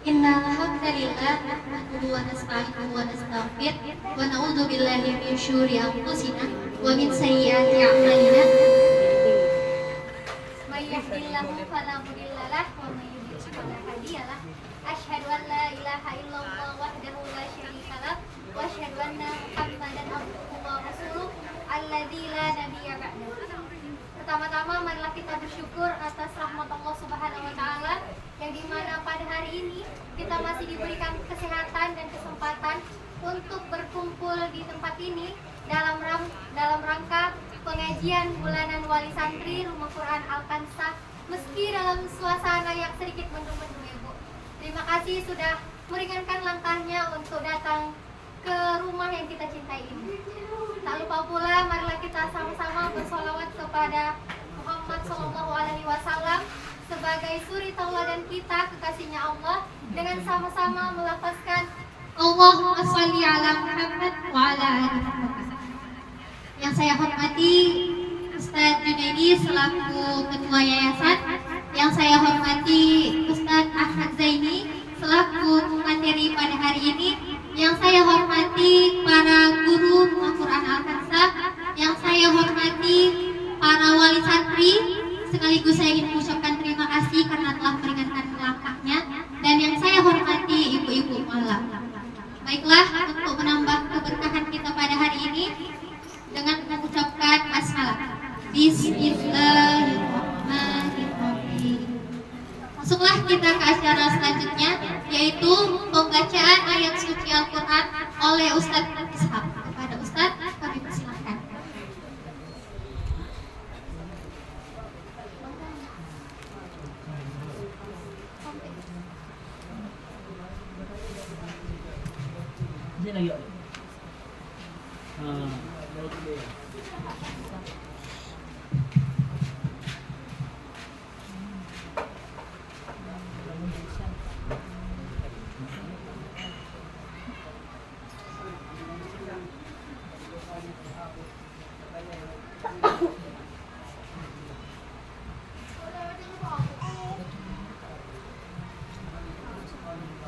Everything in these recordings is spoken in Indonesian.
Innal hamdalillah nahmaduhu wa nasta'inuhu wa nastaghfir wa na'udzu billahi min syururi anfusina wa min sayyiati a'malina. May yahdihillahu fala mudilla lahu wa may yudlil fala hadiya lahu. Asyhadu an la ilaha illallah wahdahu la syarika lahu wa asyhadu anna Muhammadan abduhu wa rasuluh alladzi la nabiyya ba'dahu. Pertama-tama marilah kita bersyukur atas rahmat Allah Subhanahu wa taala yang dimana pada hari ini kita masih diberikan kesehatan dan kesempatan untuk berkumpul di tempat ini dalam rangka pengajian bulanan wali santri Rumah Quran Al-Kansah, meski dalam suasana yang sedikit mendung-mendung ya Bu. Terima kasih sudah meringankan langkahnya untuk datang ke rumah yang kita cintai ini. Tak lupa pula marilah kita sama-sama bersolawat kepada Muhammad SAW sebagai suri tauladan kita, kekasihnya Allah, dengan sama-sama melafazkan Allahumma sholli ala Muhammad wa ala ali Muhammad. Yang saya hormati Ustadz Junaidi selaku Ketua Yayasan, yang saya hormati Ustadz Ahmad Zaini selaku materi pada hari ini, yang saya hormati para guru Rumah Quran Al-Kansah, yang saya hormati para wali santri, sekaligus saya ingin mengucapkan terima kasih karena telah meringankan langkahnya, dan yang saya hormati ibu-ibu malam. Baiklah, untuk menambah keberkahan kita pada hari ini dengan mengucapkan basmalah. Bismillahirrahmanirrahim. Masuklah kita ke acara selanjutnya, yaitu pembacaan ayat suci Al-Quran oleh Ustadz Ishaq. Kepada Ustadz kami persilahkan.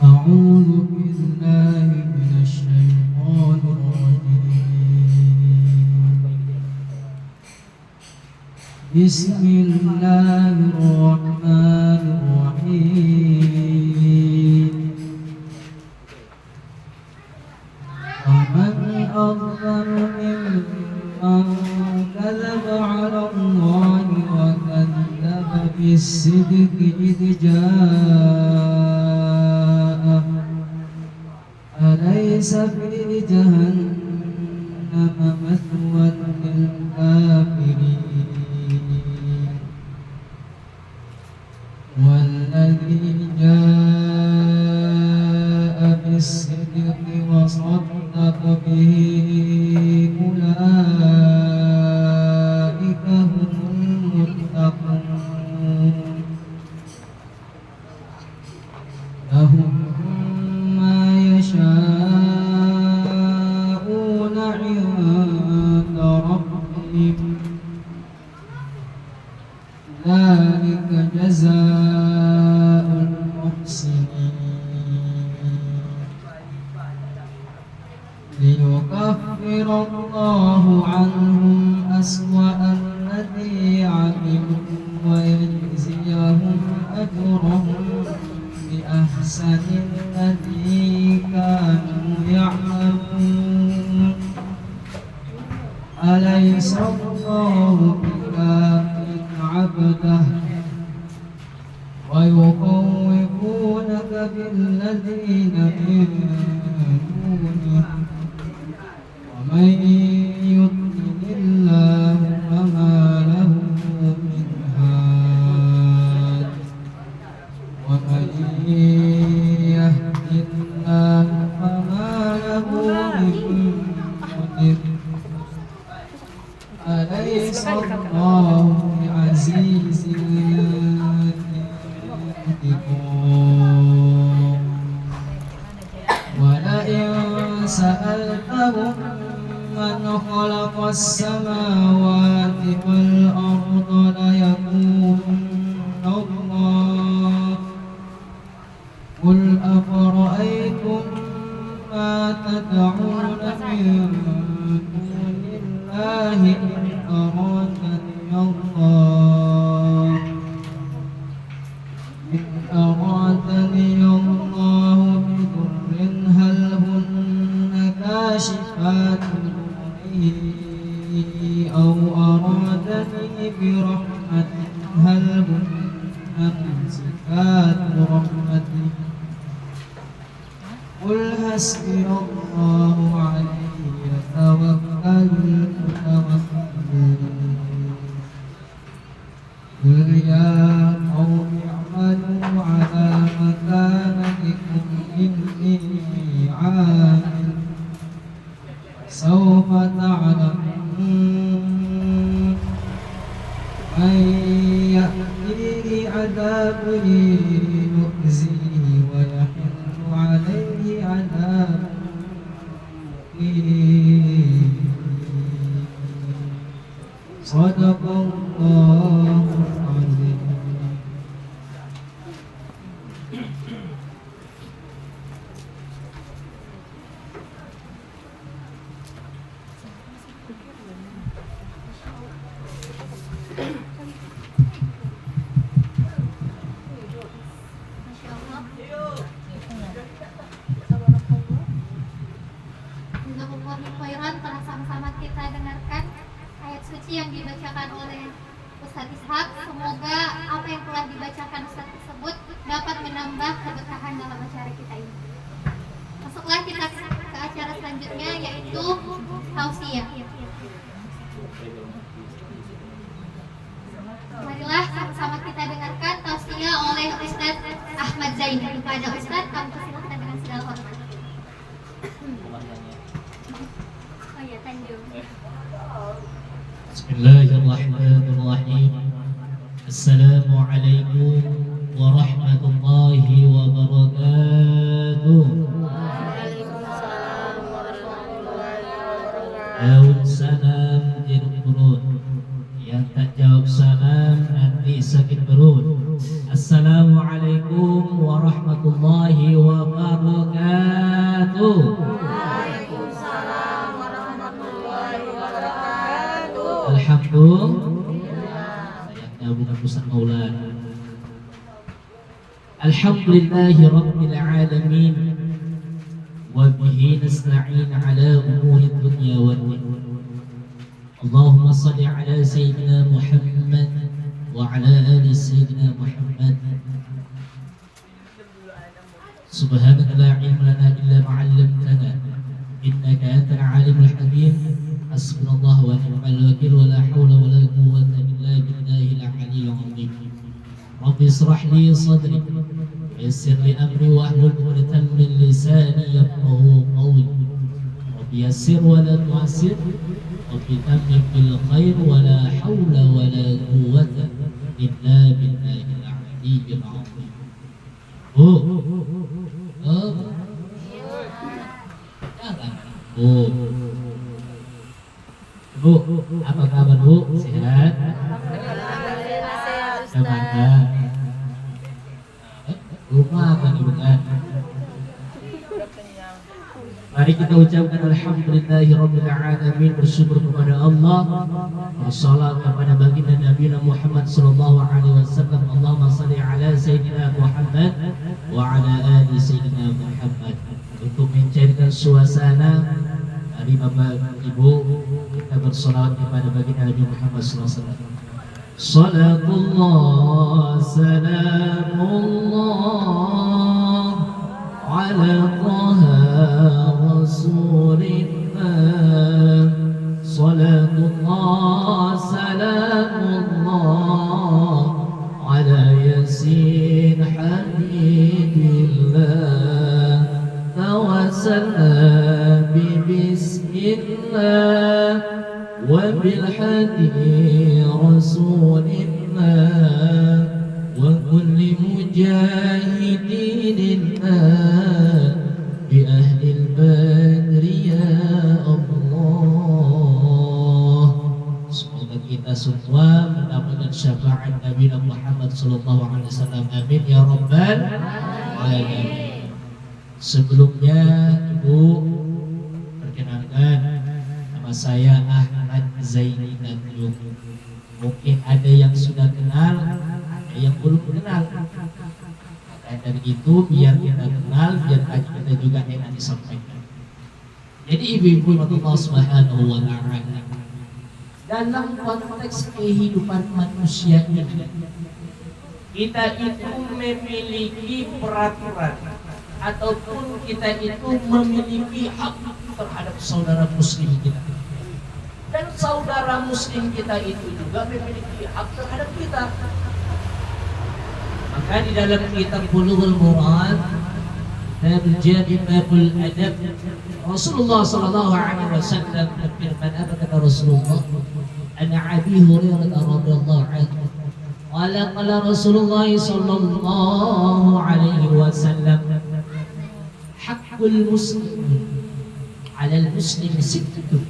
أعوذ بالله من الشيطان الرجيم. بسم الله الرحمن الرحيم. ومن أظلم ممن كذب على الله وكذب بالصدق إذ جاءه أليس في جهنم مثوى للكافرين والذي جاء بالصدق وصدق به أولئك هم المتقون لهم ما يشاءون عند ربهم ذلك جزاء المحسنين ليكفر الله عنهم أسوأ الذي عملوا ويجزيهم أجرهم بأحسن الذي كانوا يعملون أليس الله بكاف عبده ويخوفونك بالذين من دونه ومن يضلل الله فما له من هاد ومن يهد الله فما له من مضل أليس الله بعزيز انتقام ولئن سألتهم من خلق السماوات والأرض ليقولن الله ما تدعون من دون الله إن أرادني الله بضر هل هن كاشفات ضره أو أرادني برحمة هل هن ممسكات رحمته قل حسبي الله عليه يتوكل المتوكلون قل يا قوم اعملوا على مكانتكم إني عامل سوف تعلمون من يأتيه عذاب يخزيه ويحل عليه عذاب مقيم صدق الله العظيم. Khairan, telah sama-sama kita dengarkan ayat suci yang dibacakan oleh Ustaz Ishak. Semoga apa yang telah dibacakan Ustaz tersebut dapat menambah keberkahan dalam acara kita ini. Masuklah kita ke acara selanjutnya, yaitu tausiah. Marilah sama-sama kita dengarkan tausiah oleh Ustaz Ahmad Zain. Kepada Ustaz, kami persilahkan dengan segala hormat. Bismillahirrahmanirrahim. Assalamualaikum warahmatullahi wabarakatuh. Waalaikumsalam warahmatullahi wabarakatuh. Daun salam jeruk perut. Yang tak jawab salam nanti sakit perut. Assalamualaikum warahmatullahi wabarakatuh. Waalaikumsalam warahmatullahi wabarakatuh. Alhamdulillah. Sayangnya bukan Ustaz Maulana. Alhamdulillahi Rabbil Alamin. Wa bihi nasta'in ala umuri dunya wad din. Allahumma salli ala Sayyidina Muhammad wa ala ali Sayyidina Muhammad. Subhanaka la ilma lana illa ma 'allamtana innaka antal alimul hakim. Hasbunallahu wa ni'mal wakil wa la hawla wa la quwwata illa billahil aliyyil azim. Rabbi israh li sadri wa yassir li amri wa hlul 'uqdatam min lisani yafqahu qawli. Rabbi yassir wa la tu'assir. Rabbi tammim bil khair wa la hawla wa la quwwata illa billahil aliyyil azim. Bu, apa kabar Bu? Sehat? Bagaimana? Rumah apa nih bukan? Mari kita ucapkan alhamdulillahirabbil alamin, bersyukur kepada Allah, bersalat kepada baginda Nabi Muhammad sallallahu alaihi wasallam. Allahumma shalli ala sayyidina Muhammad wa ala ali sayyidina Muhammad. Untuk mencairkan suasana, mari Bapak Ibu kita bersalawat kepada baginda Nabi Muhammad sallallahu alaihi wasallam. Salatullah salamullah ala taha rasulillah. Salatullah salamullah ala yasin habibillah. Tawassalna bismillah wa bilhadi rasulillah wa kulli mujahidinillah bi ahlil badri ya Allah. Semoga kita semua mendapatkan syafaat Nabi Muhammad sallallahu alaihi wasallam. Amin ya rabbal alamin. Sebelumnya Ibu, perkenalkan, nama saya Ahmad Zaini Tanjung. Mungkin ada yang sudah kenal, ada yang belum kenal. Maka dari itu biar kita kenal, biar kita juga enak disampaikan. Jadi ibu-ibu Allah Subhanahu wa Ta'ala, dalam konteks kehidupan manusia ini, kita itu memiliki peraturan ataupun kita itu memiliki hak terhadap saudara muslim kita, dan saudara muslim kita itu juga memiliki hak terhadap kita. Maka di dalam kitab Bulughul Maram Babul Jami' Babul Adab, Rasulullah sallallahu alaihi wasallam berfirman, apa kata Rasulullah? An Abi Hurairah radhiyallahu anhu qala Rasulullah sallallahu alaihi wasallam, haqqul muslim 'ala al-muslim sittun.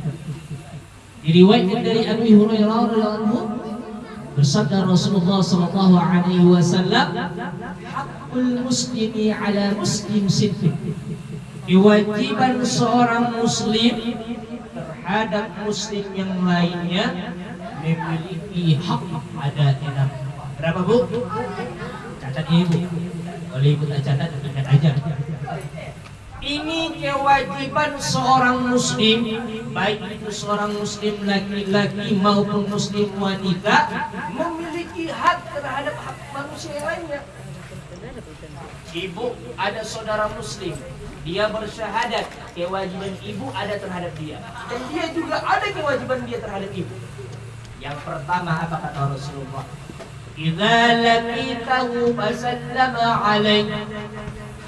Diriwayatkan dari Abi Hurairah radhiyallahu anhu, bersabda Rasulullah sallallahu alaihi wasallam, haqqul muslimi 'ala muslim sittun. Kewajiban seorang muslim terhadap muslim yang lainnya memiliki hak ada 6. Berapa Bu? Catat Ibu. Kalau Ibu tak catat, catat aja. Ini kewajiban seorang muslim, baik itu seorang muslim laki-laki maupun muslim wanita, memiliki hak terhadap hak manusia yang lainnya. Ibu ada saudara muslim, dia bersyahadat, kewajiban ibu ada terhadap dia, dan dia juga ada kewajiban dia terhadap ibu. Yang pertama, apa kata Rasulullah? Idza laqitahu fasallama alaihi.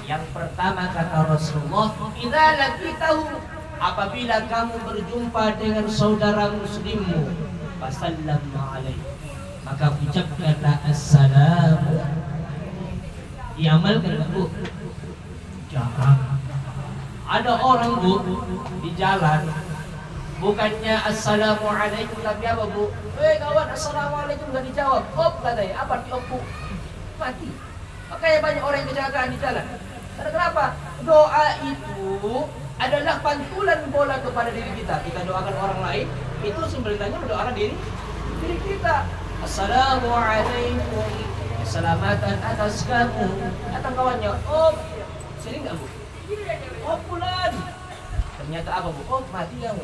Yang pertama kata Rasulullah, idza laqitahu, apabila kamu berjumpa dengan saudara muslimmu, fasallama alaihi, maka ucapkanlah assalamu. Diamalkan Bu? Jarang. Ada orang Bu di jalan, bukannya assalamualaikum tapi apa Bu? Kawan, assalamualaikum gak dijawab. Op katanya, apa diop Bu? Mati. Makanya banyak orang yang kecelakaan di jalan. Karena kenapa? Doa itu adalah pantulan bola kepada diri kita. Kita doakan orang lain, itu sebenarnya mendoakan diri kita. Assalamualaikum, keselamatan atas kamu. Datang kawannya, oh sering nggak Bu? Oh bulan. Ternyata apa Bu? Oh mati kamu.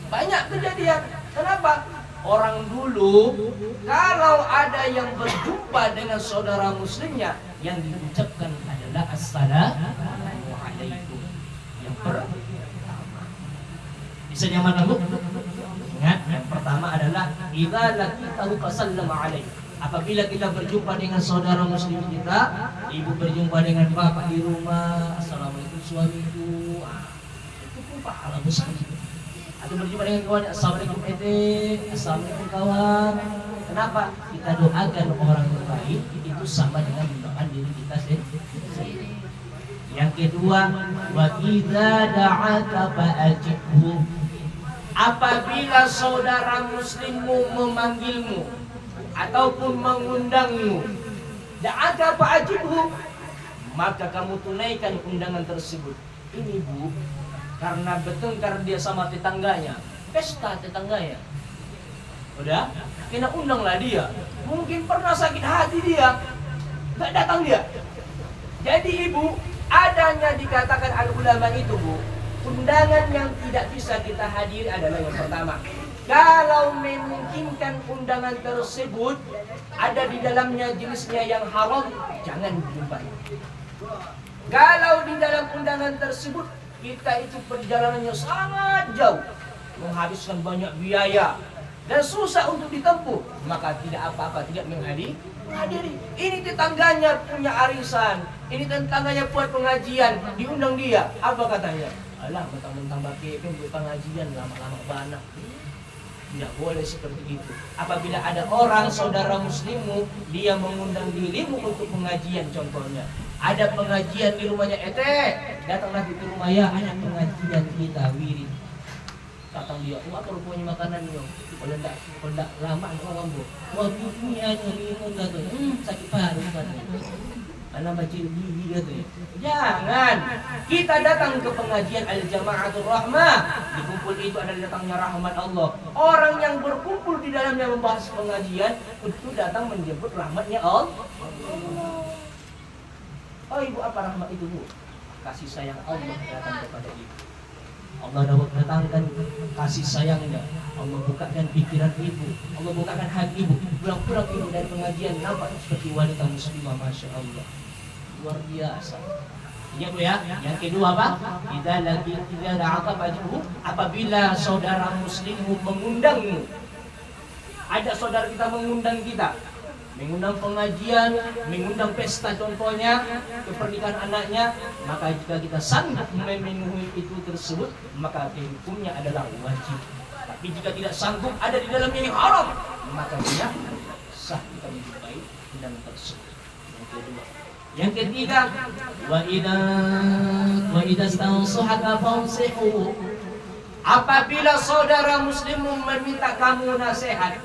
Banyak kejadian. Kenapa? Orang dulu kalau ada yang berjumpa dengan saudara muslimnya, yang diucapkan adalah assalamualaikum. Yang pertama. Bisa nyaman Bu? Ingat, yang pertama adalah idza laqitahu fasallama alaihi. Apabila kita berjumpa dengan saudara muslim kita, ibu berjumpa dengan bapak di rumah, assalamualaikum suamiku, itu pun pahala besar. Atau berjumpa dengan kawan, assalamualaikum assalamualaikum kawan. Kenapa? Kita doakan orang lain itu sama dengan mendoakan diri kita sendiri. Yang kedua, wa idza da'aka fa'ajibhu. Apabila saudara muslimmu memanggilmu ataupun mengundangmu, da'aka fa'ajibhu, maka kamu tunaikan undangan tersebut. Ini Bu, karena bertengkar dia sama tetangganya, pesta tetangganya, udah, kena undanglah dia. Mungkin pernah sakit hati dia, gak datang dia. Jadi Ibu, adanya dikatakan al-ulama itu Bu, undangan yang tidak bisa kita hadiri adalah yang pertama, kalau memungkinkan undangan tersebut ada di dalamnya jenisnya yang haram, jangan dijumpai. Kalau di dalam undangan tersebut kita itu perjalanannya sangat jauh, menghabiskan banyak biaya dan susah untuk ditempuh, maka tidak apa-apa tidak menghadiri. Ini tetangganya punya arisan, ini tetangganya buat pengajian, diundang dia, apa katanya? Alah, mentang-mentang bagi buat pengajian lama-lama banyak. Tidak boleh seperti itu. Apabila ada orang saudara muslimmu, dia mengundang dirimu untuk pengajian, contohnya ada pengajian di rumahnya, datanglah di rumah ya, ada pengajian kita wirid. Datang dia, apa rupanya makanan yo? Kalau enggak lama ngomong Bu. Wah ini aja minum enggak tuh. Sakit paru katanya. Anak baca gigi katanya. Jangan. Kita datang ke pengajian Al-Jama'atul Rahmah. Di kumpul itu ada datangnya rahmat Allah. Orang yang berkumpul di dalamnya membahas pengajian itu datang menjemput rahmatnya Allah. Oh ibu, apa rahmat itu bu? Kasih sayang Allah datang kepada ibu. Allah datangkan kasih sayangnya. Allah bukakan pikiran ibu. Allah bukakan hati ibu. Pulang-pulang ibu dari pengajian nampak seperti wanita muslimah, masya Allah. Luar biasa. Ya bu ya. Yang kedua apa? Idza da'aka fajibhu, apabila saudara muslimmu mengundangmu. Ada saudara kita mengundang kita, mengundang pengajian, mengundang pesta contohnya ke pernikahan anaknya, maka jika kita sanggup memenuhi itu tersebut, maka hukumnya adalah wajib. Tapi jika tidak sanggup, ada di dalamnya yang haram, maka dia sah kita menjumpai undangan tersebut. Yang kedua. Yang ketiga, wa idza stansuhaka fansihu. Apabila saudara muslimmu meminta kamu nasihat,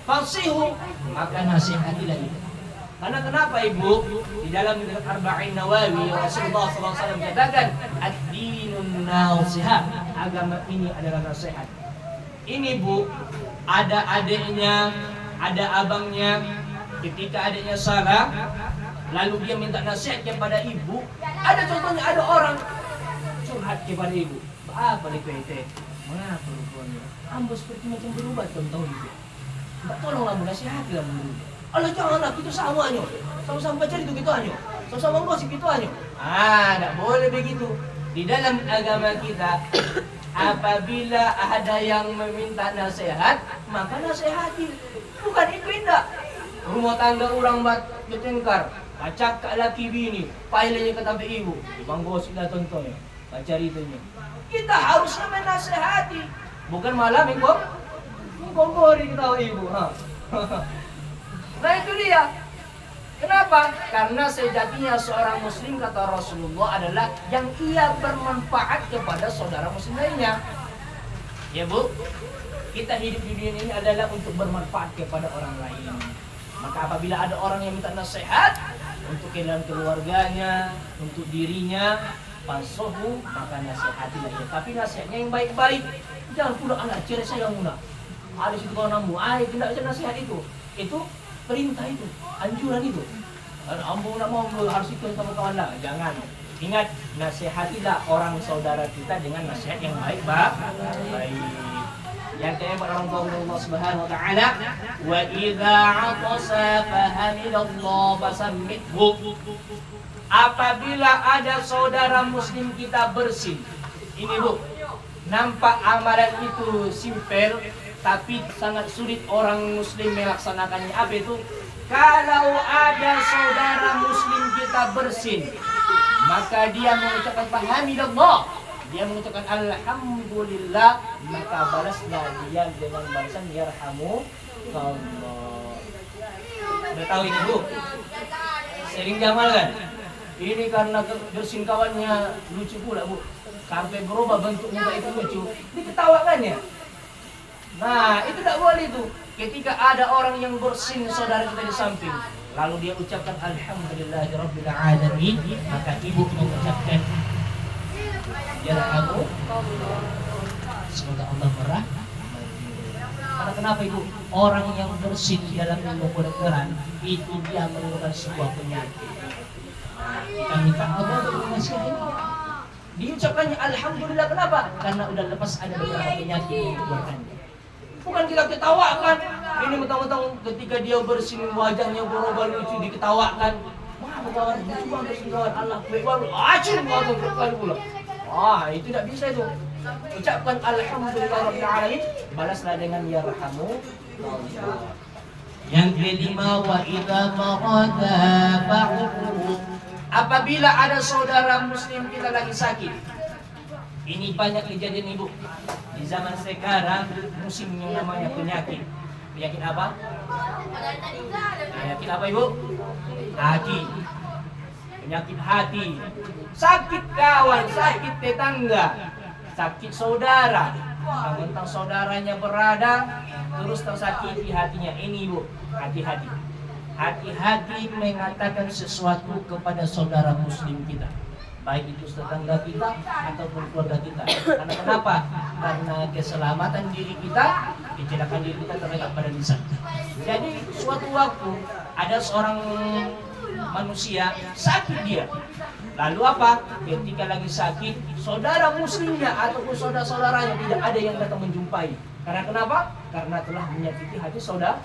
fansihu, maka nasihatilah itu. Karena kenapa ibu? Di dalam Arba'in Nawawi Rasulullah SAW katakan, ad-dinun nasihat, agama ini adalah nasihat. Ini bu, ada adiknya, ada abangnya, ketika adiknya salah, lalu dia minta nasihat kepada ibu. Ada contohnya, ada orang curhat kepada ibu. Apa itu? Mengapa rupanya? Ambo seperti macam berubah contoh ibu. Mbak tolonglah menasihati lah dulu. Allah janganlah itu samanya. Sama-sama baca itu gitu aja. Sama-sama gosip itu aja. Tidak boleh begitu. Di dalam agama kita, apabila ada yang meminta nasihat, maka nasihati. Bukan itu indah. Rumah tangga orang bertengkar, pacak ke laki bini, pailanya ke tampe ibu. Bang gosip lah contohnya. Baca itunya. Kita harusnya menasihati, bukan malah menggombori kita ibu. Nah itu dia. Kenapa? Karena sejatinya seorang muslim, kata Rasulullah, adalah yang ia bermanfaat kepada saudara muslim lainnya. Ya bu, kita hidup di dunia ini adalah untuk bermanfaat kepada orang lain. Maka apabila ada orang yang minta nasihat untuk dalam keluarganya, untuk dirinya, pansohu, maka nasihatilah dia. Tapi nasihatnya yang baik-baik. Jangan pula anak cerai saya muna. Ada situ kawan namu, tidak bisa nasihat itu. Itu perintah itu, anjuran itu. Ambo nak mau harus ikut sama kawan lah. Jangan. Ingat, nasihatilah orang saudara kita dengan nasihat yang baik. Yang keempat, orang tua Allah Subhanahu wa taala, wa idza 'atasa fahamidallah fasammidhu. Apabila ada saudara muslim kita bersin. Ini bu, nampak amalan itu simpel, tapi sangat sulit orang muslim melaksanakannya. Apa itu? Kalau ada saudara muslim kita bersin, maka dia mengucapkan fahamidallah, dia mengucapkan alhamdulillah, maka balaslah dia dengan balasan yarhamukallah. Sudah tahu ini bu? Sering diamalkan. Ini karena bersin kawannya lucu pula bu, sampai berubah bentuk muka itu lucu, diketawakannya. Nah, itu tidak boleh itu. Ketika ada orang yang bersin saudara kita di samping, lalu dia ucapkan alhamdulillahirabbil alamin, maka ibu mengucapkan yarhamu, semoga Allah merahmati. Karena kenapa ibu? Orang yang bersin dalam ilmu kedokteran itu dia menemukan sebuah penyakit. Kita minta Allah mengasih ini. Diucapkannya alhamdulillah, kenapa? Karena udah lepas ada beberapa penyakit yang dikeluarkannya. Bukan kita ketawakan. Ini mentang-mentang ketika dia bersin wajahnya berubah lucu diketawakan. Wah, kawan lucu banget bersin kawan, Allah baik banget. Acun banget berkali pula. Wah, itu tidak bisa itu. Ucapkan alhamdulillahirabbil alamin, balaslah dengan yarhamu. Yang kelima, wa idza marada fa'uhu. Apabila ada saudara muslim kita lagi sakit. Ini banyak kejadian ibu. Di zaman sekarang musim yang namanya penyakit. Penyakit apa? Penyakit apa ibu? Hati. Penyakit hati. Sakit kawan, sakit tetangga, sakit saudara. Tentang saudaranya berada, terus tersakiti hatinya. Ini ibu, hati-hati. hati-hati mengatakan sesuatu kepada saudara muslim kita, baik itu tetangga kita ataupun keluarga kita. Karena kenapa? Karena keselamatan diri kita, kecelakaan diri kita terletak pada lisan. Jadi suatu waktu ada seorang manusia sakit dia. Lalu apa? Ketika lagi sakit, saudara muslimnya ataupun saudara-saudaranya tidak ada yang datang menjumpai. Karena kenapa? Karena telah menyakiti hati saudara.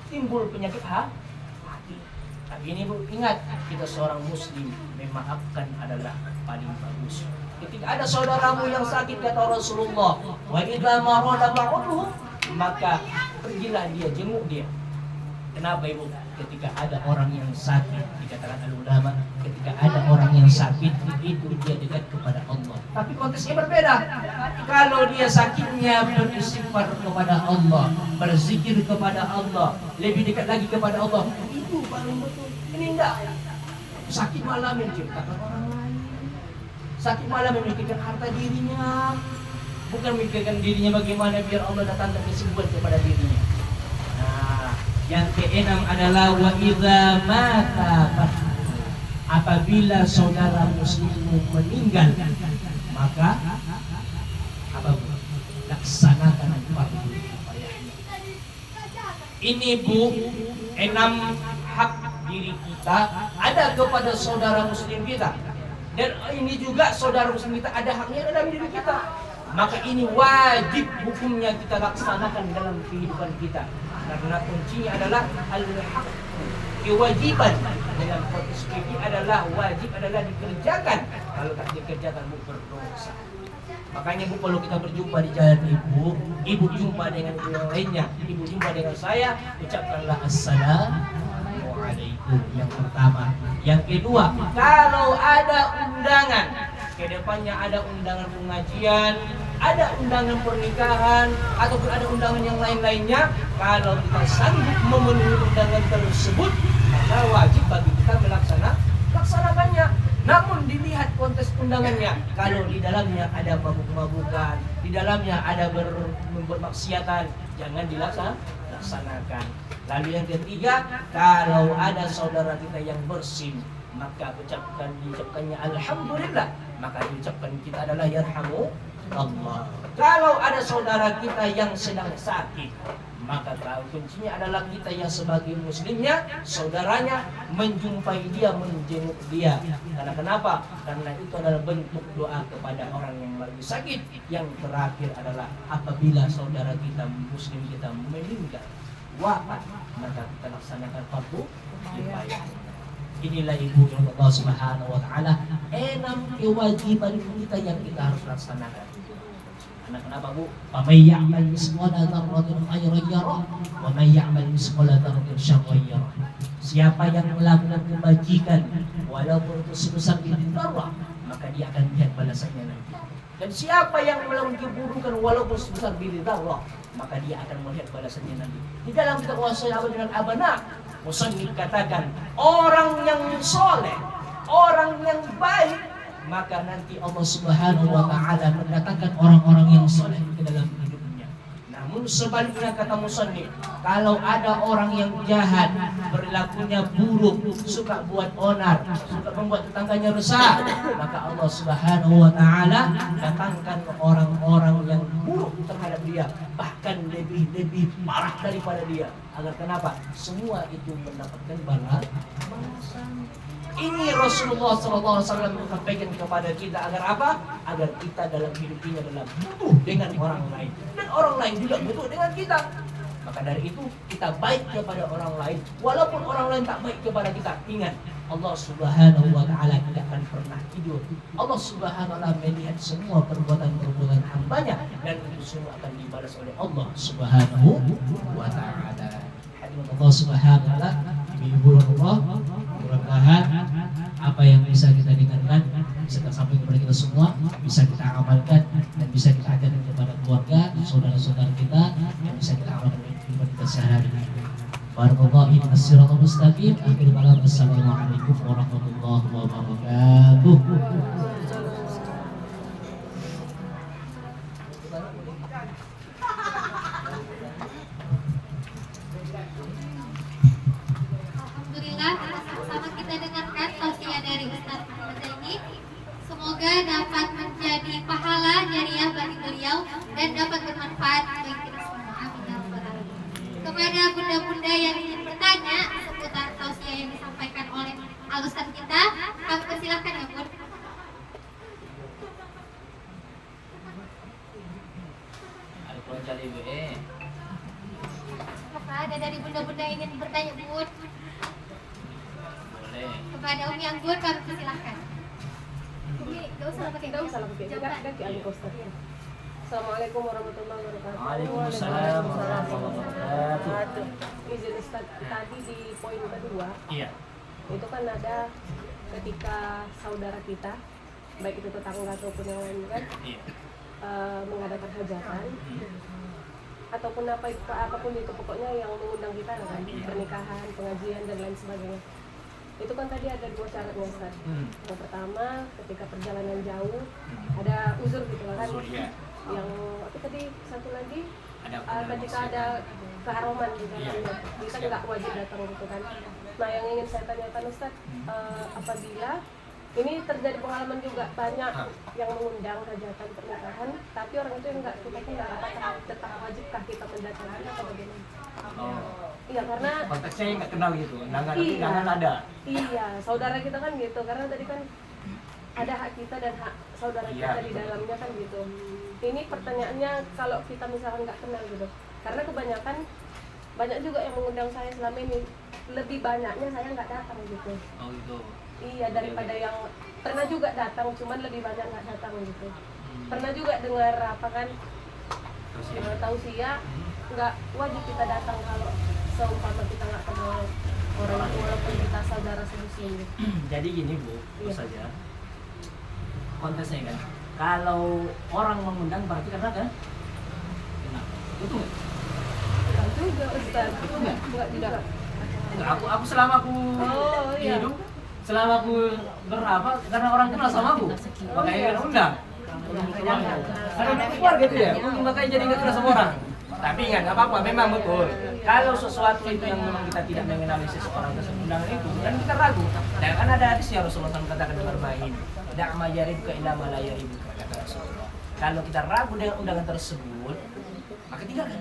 Timbul penyakit hati. Tapi ini Bu, ingat, kita seorang muslim, memaafkan adalah paling bagus. Ketika ada saudaramu yang sakit, kata Rasulullah, wa idza marada ba'duhu, maka pergilah dia, jenguk dia. Kenapa Ibu? Ketika ada orang yang sakit, dikatakan al-ulama, ketika ada orang yang sakit, itu dia dekat kepada Allah. Tapi konteksnya berbeda. Kalau dia sakitnya beristighfar kepada Allah, berzikir kepada Allah, lebih dekat lagi kepada Allah, itu paling betul. Ini enggak. Sakit malah menciptakan orang lain. Sakit malah memikirkan harta dirinya, bukan memikirkan dirinya bagaimana biar Allah datangkan kesembuhan kepada dirinya. Nah, yang keenam adalah wa idza mata, apabila saudara muslimmu meninggal, maka apa Bu? Laksanakan fardu kifayahnya. Ini Bu, 6 hak diri kita ada kepada saudara muslim kita. Dan ini juga saudara muslim kita ada haknya dalam diri kita. Maka ini wajib hukumnya kita laksanakan dalam kehidupan kita. Karena kuncinya adalah al-haq, kewajiban. Dalam konteks fikih adalah wajib adalah dikerjakan. Kalau tak dikerjakan Bu berdosa. Makanya Bu, kalau kita berjumpa di jalan ibu jumpa dengan yang lainnya, ibu jumpa dengan saya, ucapkanlah assalamualaikum yang pertama. Yang kedua, kalau ada undangan, kedepannya ada undangan pengajian, ada undangan pernikahan, ataupun ada undangan yang lain-lainnya, kalau kita sanggup memenuhi undangan tersebut, maka wajib bagi kita melaksanakannya. Namun dilihat konteks undangannya, kalau di dalamnya ada mabuk-mabukan, di dalamnya ada membuat maksiatan, jangan dilaksanakan. Lalu yang ketiga, kalau ada saudara kita yang bersin, maka diucapkannya alhamdulillah, maka diucapkan kita adalah yarhamu Allah. Kalau ada saudara kita yang sedang sakit, maka kuncinya adalah kita yang sebagai muslimnya, saudaranya, menjumpai dia, menjenguk dia. Karena kenapa? Karena itu adalah bentuk doa kepada orang yang lagi sakit. Yang terakhir adalah apabila saudara kita, muslim kita meninggal, wafat, maka kita laksanakan fardu kifayah. Inilah Ibu yang Allah Subhanahu wa taala 6 kewajiban kita yang kita harus laksanakan. Karena kenapa Bu? Faman ya'mal misqala dzarratin khairan yarah wa man ya'mal misqala dzarratin syarran yarah. Siapa yang melakukan kebajikan walaupun itu sebesar biji zarrah, maka dia akan lihat balasannya nanti. Dan siapa yang melakukan keburukan walaupun sebesar biji zarrah, maka dia akan melihat balasannya nanti. Di dalam kitab Wassalam dengan Abana, musannif katakan, orang yang soleh, orang yang baik, maka nanti Allah Subhanahu wa taala mendatangkan orang-orang yang soleh ke dalam hidupnya. Namun sebaliknya kata musannif, kalau ada orang yang jahat, perilakunya buruk, suka buat onar, suka membuat tetangganya resah, maka Allah Subhanahu wa taala datangkan orang-orang yang buruk terhadap dia, bahkan lebih parah daripada dia. Agar kenapa? Semua itu mendapatkan balasan. Ini Rasulullah SAW menyampaikan kepada kita agar apa? Agar kita dalam hidup ini adalah butuh dengan orang lain, dan orang lain juga butuh dengan kita. Maka dari itu kita baik kepada orang lain, walaupun orang lain tak baik kepada kita. Ingat, Allah Subhanahu wa taala tidak akan pernah tidur. Allah Subhanahu wa taala melihat semua perbuatan-perbuatan hambanya, dan itu semua akan dibalas oleh Allah Subhanahu wa taala. Hadirin Allah Subhanahu wa taala, ibu Allah, mudah-mudahan apa yang bisa kita dengarkan bisa tersampaikan kepada kita semua, bisa kita amalkan dan bisa kita ajarkan kepada keluarga, saudara-saudara kita, yang bisa kita amalkan di kehidupan kita sehari-hari. Barakallahu fiikum, as-siratal mustaqim. Akhirul kalam, assalamualaikum warahmatullahi wabarakatuh. Wajah ibu Apakah ada dari bunda-bunda yang ingin bertanya, Bun? boleh. Kepada Umi Anggur kami persilahkan. Umi, gak usah pakai Tidak usah lah pakai jawab. kaki aku Ustaz. Assalamualaikum warahmatullahi wabarakatuh. Waalaikumsalam warahmatullahi wabarakatuh. Izin Ustaz, tadi di poin kedua Iya. itu kan ada ketika saudara kita, baik itu tetangga ataupun yang lain kan, Iya. mengadakan hajatan ataupun apapun itu pokoknya yang mengundang kita kan, pernikahan, pengajian dan lain sebagainya. Itu kan tadi ada 2 syaratnya Ustaz. Yang pertama ketika perjalanan jauh ada uzur gitu kan. Iya. Yang apa tadi satu lagi Ada ketika ada keharuman gitu kan. Iya. Kita nggak wajib datang gitu kan. Nah yang ingin saya tanyakan Ustaz, apabila ini terjadi pengalaman juga banyak yang mengundang hajatan pernikahan, tapi orang itu yang nggak kita kenal, apakah tetap wajibkah kita mendatangi atau bagaimana? Oh. Iya karena Konteksnya nggak kenal gitu. Undangan Iya. undangan ada. iya saudara kita kan gitu, karena tadi kan ada hak kita dan hak saudara Iya, kita di betul. dalamnya kan gitu. Ini pertanyaannya kalau kita misalkan nggak kenal gitu, karena kebanyakan banyak juga yang mengundang saya selama ini, lebih banyaknya saya nggak datang gitu. Oh gitu. Iya daripada yang pernah juga datang, cuman lebih banyak nggak datang gitu. Pernah juga dengar apa kan Terus ya. tausiah nggak wajib kita datang kalau seumpama kita nggak kenal orang itu walaupun kita saudara semuslim gitu. Jadi gini Bu, Iya. terus saja. Kontesnya kan, kalau orang mengundang berarti karena kan kenal. Betul nggak? Nggak juga Ustaz. Nggak? Nggak juga. Enggak, aku selama aku Oh, iya. hidup, selama aku berapa, karena orang kenal sama aku, makanya kan undang. Ada keluarga gitu ya, mungkin makanya jadi nggak kenal sama orang. Tapi ingat, nggak apa-apa, memang betul. Kalau sesuatu itu yang memang kita tidak mengenali seseorang tersebut undangan itu, dan kita ragu. Dan kan ada hadis ya Rasulullah SAW katakan dengan baik, tidak majarib ke ilah malayarib kata Rasulullah. Kalau kita ragu dengan undangan tersebut, maka tinggalkan.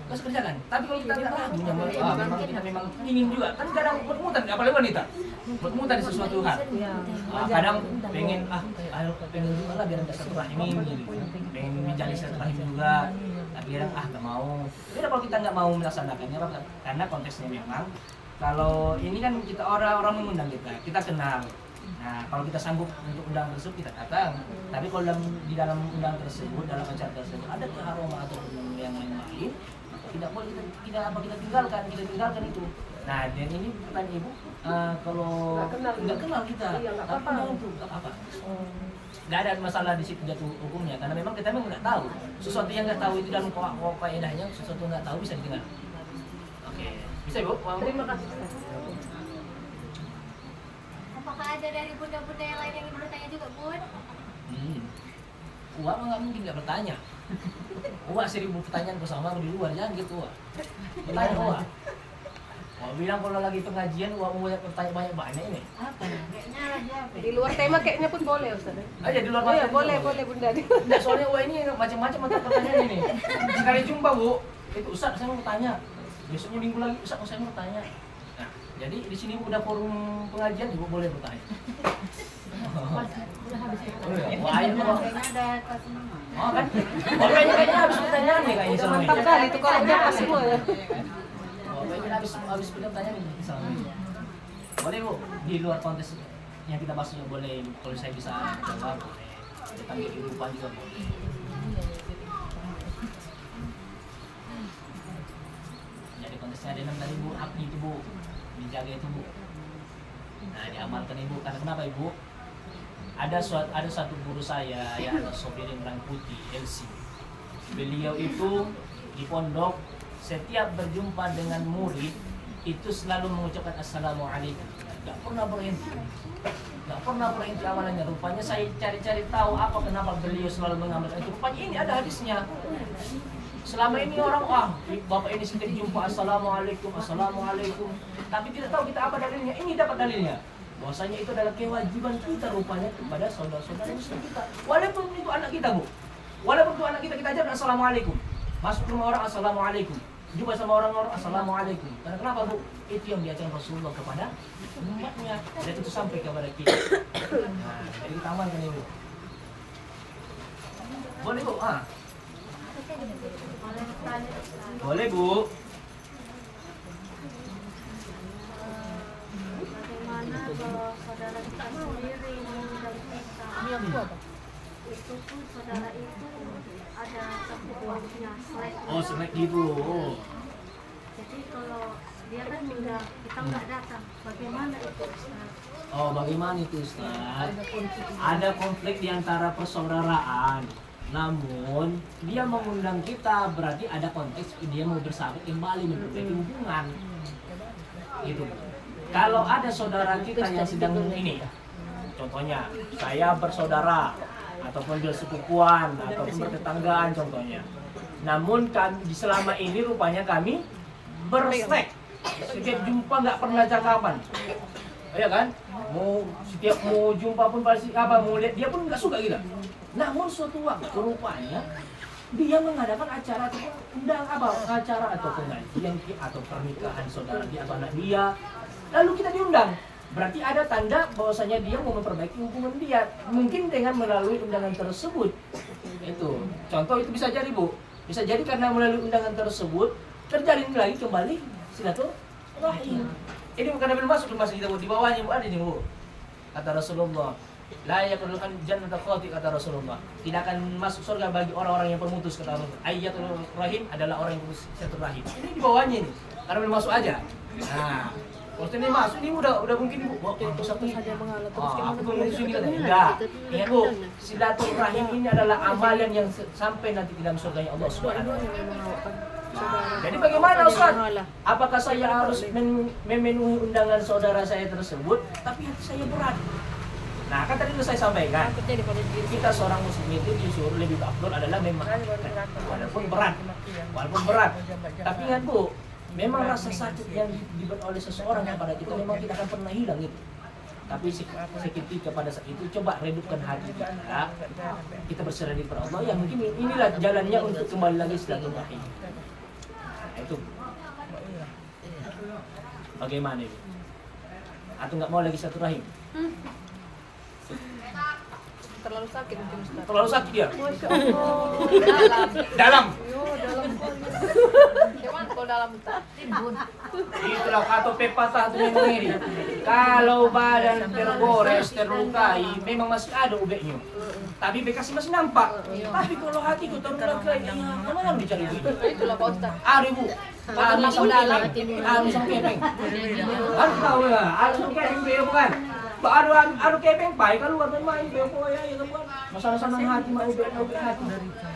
Terus kerjakan. Tapi kalau kita nggak ragu, memang kita memang ingin juga. Kan kadang bermutan, apalagi wanita, bermutan di sesuatu hal. Iya. Kadang pengen ayo pengen juga lah biar ada silaturahim gitu. Pengen menjalin silaturahim juga. Tapi kadang nggak mau. Jadi kalau kita nggak mau melaksanakannya apa? Karena konteksnya memang kalau ini kan kita orang-orang mengundang kita kenal. Nah, kalau kita sanggup untuk undangan tersebut kita datang. Tapi kalau di dalam undangan tersebut, dalam acara tersebut ada keharuman atau yang lain-lain, tidak boleh kita tinggalkan itu. Nah, dan ini pertanyaan Ibu, kalau nggak kenal kita, Iya, nggak tapi apa-apa. undangan itu nggak apa-apa. Nggak ada masalah di situ jatuh hukumnya, karena memang kita memang nggak tahu sesuatu yang nggak tahu itu dalam kaidahnya, sesuatu nggak tahu bisa ditinggal. Oke, bisa Ibu? Terima kasih Ustaz. Apakah ada dari bunda-bunda yang lain yang ingin bertanya juga, Bun? Uak mah nggak mungkin nggak bertanya. Uak 1000 pertanyaan bersama aku di luar, jangan gitu Uak. Bertanya Uak. Uak bilang kalau lagi pengajian Uak mau banyak ini. Di luar tema kayaknya pun boleh Ustaz. Aja di luar Oh iya, materi boleh juga. boleh Bunda. Nggak, soalnya Uak ini macam-macam untuk pertanyaan ini. Sekali jumpa Bu, itu Ustaz saya mau tanya. Besoknya minggu lagi Ustaz saya mau tanya. Nah, jadi di sini udah forum pengajian Ibu boleh bertanya. Wah, ayo Uak. Oh kan? Oh kayaknya habis pertanyaan nih kayaknya selama ini. Mantap kali itu kalau jawab semua ya. Oh, kayaknya habis pertanyaan ini selama ini. Boleh Bu, di luar konteks yang kita bahas juga boleh. Kalau saya bisa jawab boleh. Tentang kehidupan juga boleh. Jadi konteksnya ada 6 tadi Bu, hak itu Bu, dijaga itu Bu. Nah diamalkan Ibu, karena kenapa Ibu? Ada satu guru saya ya, Sopir Imran Putih, LC. Beliau itu di pondok setiap berjumpa dengan murid itu selalu mengucapkan assalamualaikum. Gak pernah berhenti amalannya. Rupanya saya cari-cari tahu apa kenapa beliau selalu mengamalkan itu. Rupanya ini ada hadisnya. Selama ini orang bapak ini setiap jumpa assalamualaikum. Tapi tidak tahu kita apa dalilnya. Ini dapat dalilnya. Bahwasanya itu adalah kewajiban kita rupanya kepada saudara-saudara muslim kita. Walaupun itu anak kita Bu. Walaupun itu anak kita ajar assalamualaikum. Masuk rumah orang assalamualaikum. Jumpa sama orang-orang assalamualaikum. Karena kenapa Bu? Itu yang diajarkan Rasulullah kepada umatnya. Dan itu sampai kepada kita. Nah, jadi kita amalkan Ibu. Boleh Bu? Oke, Boleh Bu. Bagaimana kalau saudara kita sendiri mengundang kita? Itu pun saudara itu ada kebutuhannya selek. Oh, selek gitu. Jadi kalau dia kan tinggal kita nggak datang, bagaimana itu Ustaz? Oh, bagaimana itu Ustaz? Ada konflik di antara persaudaraan. Namun, dia mengundang kita berarti ada konteks dia mau bersahabat kembali memperbaiki hubungan. Gitu. Kalau ada saudara kita yang sedang ini, contohnya saya bersaudara ataupun bersepupuan ataupun bertetanggaan contohnya. Namun kami selama ini rupanya kami berselek. Setiap jumpa nggak pernah cakapan. Ya kan? Setiap mau jumpa pun pasti mau lihat dia pun nggak suka gitu. Namun suatu waktu rupanya dia mengadakan acara atau acara atau pengajian atau pernikahan saudara dia atau anak dia. Lalu kita diundang. Berarti ada tanda bahwasanya dia mau memperbaiki hubungan dia. Mungkin dengan melalui undangan tersebut. Itu. Contoh itu bisa jadi Bu. Bisa jadi karena melalui undangan tersebut terjalin lagi kembali silaturahim. Ini bukan Nabi masuk kita Bu. Di bawahnya Bu ada nih Bu. Kata Rasulullah. La yaqulun jannata khati kata Rasulullah. Tidak akan masuk surga bagi orang-orang yang pemutus kata Rasulullah. Ayyatul rahim adalah orang yang pemutus silaturahim. Ini di bawahnya nih. Karena belum masuk aja. Nah, kalau ini masuk ini udah mungkin Ibu. Waktu itu satu saja mengalah terus aku belum sini kan. Enggak. Ingat Bu, silaturahim ini adalah amalan yang sampai nanti di dalam surganya Allah Subhanahu wa taala. Jadi bagaimana Ustaz? Apakah saya harus memenuhi undangan saudara saya tersebut tapi hati saya berat? Nah, kan tadi saya sampaikan, kita seorang muslim itu disuruh lebih afdol adalah memang walaupun berat. Tapi ingat Bu, memang rasa sakit yang dibuat oleh seseorang kepada kita memang tidak akan pernah hilang itu. Tapi seketika pada saat itu coba redupkan hati kita berserah diri kepada Allah. Ya mungkin inilah jalannya untuk kembali lagi silaturahim. Nah, itu. Bagaimana itu? Atau nggak mau lagi silaturahim? Terlalu sakit mungkin Ustaz. Terlalu sakit dia. Masya Allah. Dalam. Dalam. Cuman kalau dalam Ustaz. Itulah kata pepatah itu memang ini. Kalau badan tergores, terlukai, memang masih ada ubeknya. Tapi bekas masih nampak. Tapi kalau hati ku terlukai, mana dicari itu? Itulah Pak Ustaz. Ada Bu. Ada sang kepeng. Ada tahu ya? Ada sang kepeng bukan? Aduh kepeng pai keluar main beko ya itu kan. Masalah senang hati mau ubek hati.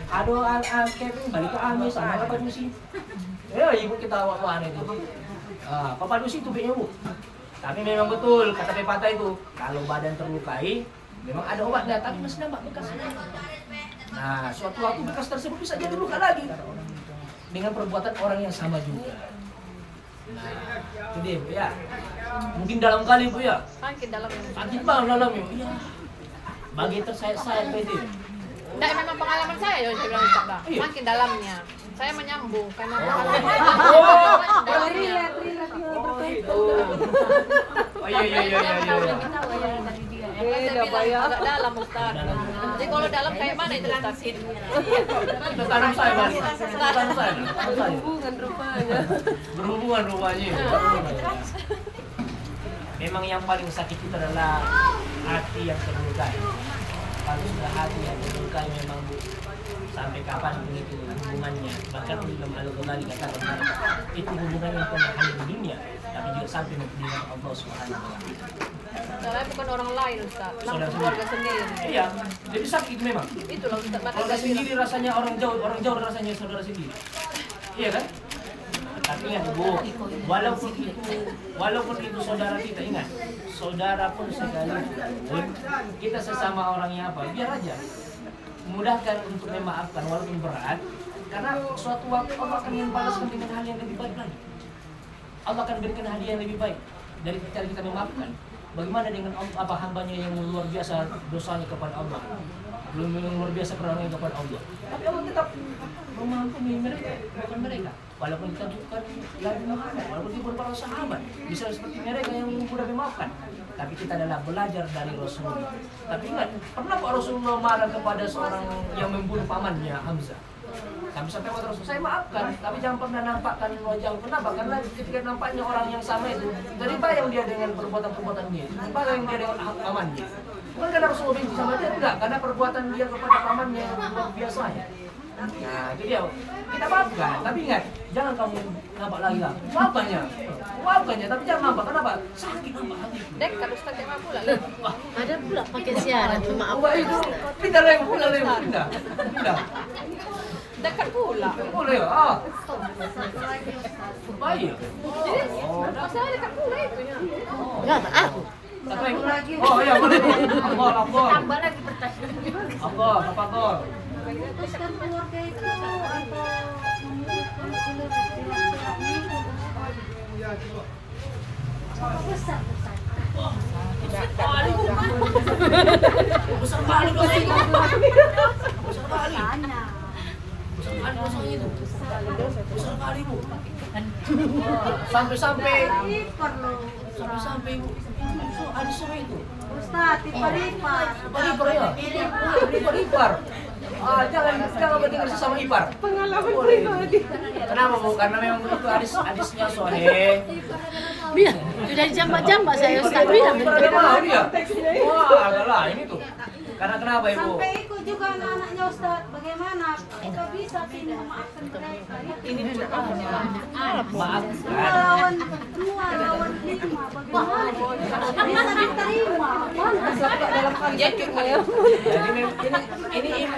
Aduh kepeng balik ke ame sana apa misi. Ya ibu kita waktu itu. Papa dusi itu beknya Bu. Tapi memang betul kata pepatah itu, kalau badan terlukai memang ada obatnya tapi masih nampak bekasnya. Nah, suatu waktu bekas tersebut bisa jadi luka lagi dengan perbuatan orang yang sama juga. Nah, itu dia Bu ya. Mungkin dalam kali Bu ya. Sakit dalam ini. Sakit banget dalam ya. Iya. Bagi tersayat-sayat itu. Enggak, memang pengalaman saya ya saya bilang Ustaz dah. Iya. Makin dalamnya. Saya menyambung karena pengalaman. Relate. Oh iya. Saya bilang agak dalam Ustaz. Jadi kalau dalam kayak mana itu Ustaz? Tanam saya Mas. Tanam saya. Berhubungan rupanya. Berhubungan rupanya. Memang yang paling sakit itu adalah hati yang terlukai. Kalau sudah hati yang terlukai memang Bu, sampai kapan begitu hubungannya. Bahkan dalam Al-Qur'an dikatakan itu hubungan yang pernah hanya di dunia, tapi juga sampai dengan Allah Subhanahu wa taala. Saya bukan orang lain Ustaz, Saudara langsung sendiri. keluarga sendiri. Iya, jadi sakit memang. Itulah Ustaz, maka Keluarga saya sendiri rasanya orang jauh rasanya saudara sendiri. Iya kan? Tapi ingat Bu, walaupun itu saudara kita, ingat, saudara pun sekalipun kita sesama orang yang apa, biar aja mudahkan untuk memaafkan walaupun berat, karena suatu waktu Allah akan membalaskan dengan hal yang lebih baik lagi. Allah akan berikan hadiah yang lebih baik dari cara kita memaafkan. Bagaimana dengan hambanya yang luar biasa dosanya kepada Allah, belum luar biasa perangnya kepada Allah, tapi Allah tetap mengampuni mereka, bukan mereka. Walaupun kita bukan Nabi Muhammad, walaupun kita para sahabat, bisa seperti mereka yang mudah memaafkan. Tapi kita adalah belajar dari Rasulullah. Tapi ingat, pernah Pak Rasulullah marah kepada seorang yang membunuh pamannya Hamzah? Kami sampai terus saya maafkan, tapi jangan pernah nampakkan wajah. Kenapa? Karena ketika nampaknya orang yang sama itu, dari bayang dia dengan perbuatan-perbuatan dia, bayang dia dengan pamannya. Bukan karena Rasulullah benci sama dia, enggak, karena perbuatan dia kepada pamannya yang luar biasa ya. Nah, itu dia. Kita maafkan, tapi ingat, jangan kamu nampak lagi lah. Maafkannya, tapi jangan nampak. Kenapa? Sakit nampak hati. Dek, kalau Ustaz yang aku lah. Ada pula pakai siaran maaf. Wah itu, pindah lagi. Dekat pula. Boleh ya? Baik. Oh, Masalah dekat pula itu ya. Enggak, aku. Oh iya, boleh. Apa? Tambah lagi pertanyaan. Apa kau? Terus kan keluarga itu apa memutuskan silaturahmi besar. Besar kali dosa itu. Besar kali. Dosanya itu. Besar kali Bu. Sampai-sampai Bu. Itu ada semua itu. Ustaz, ipar-ipar. Ipar. Jangan berdengar sesama ipar. Pengalaman pribadi. Kenapa Bu? Karena memang itu adisnya Sohe. Biar sudah jambak-jambak saya Ustaz bilang. Mau dia? Wah, adalah ini tuh. Karena kenapa Ibu? Sampai ikut juga anak-anaknya Ustaz. Bagaimana? Kita bisa sini memaafkan mereka. Ini Maaf. Dua lawan 5. Bagaimana? Bisa diterima. dalam kali sakit ya. Jadi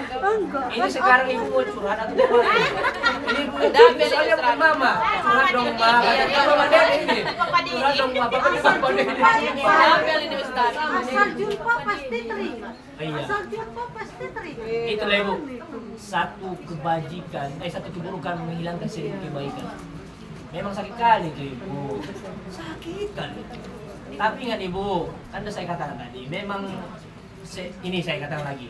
ini sekarang Ibu mau curhat atau gimana? Ini Ibu soalnya bukan Mama. Curhat dong Ma. Kalau Mama ini. Curhat dong Ma. Ambil ini Ustaz. Asal jumpa pasti terima. Iya. Asal jumpa pasti terima. Itulah Ibu. Satu keburukan menghilangkan seribu kebaikan. Memang sakit kali itu Ibu. Sakit kali. Tapi ingat Ibu, kan saya katakan tadi, memang ini saya katakan lagi.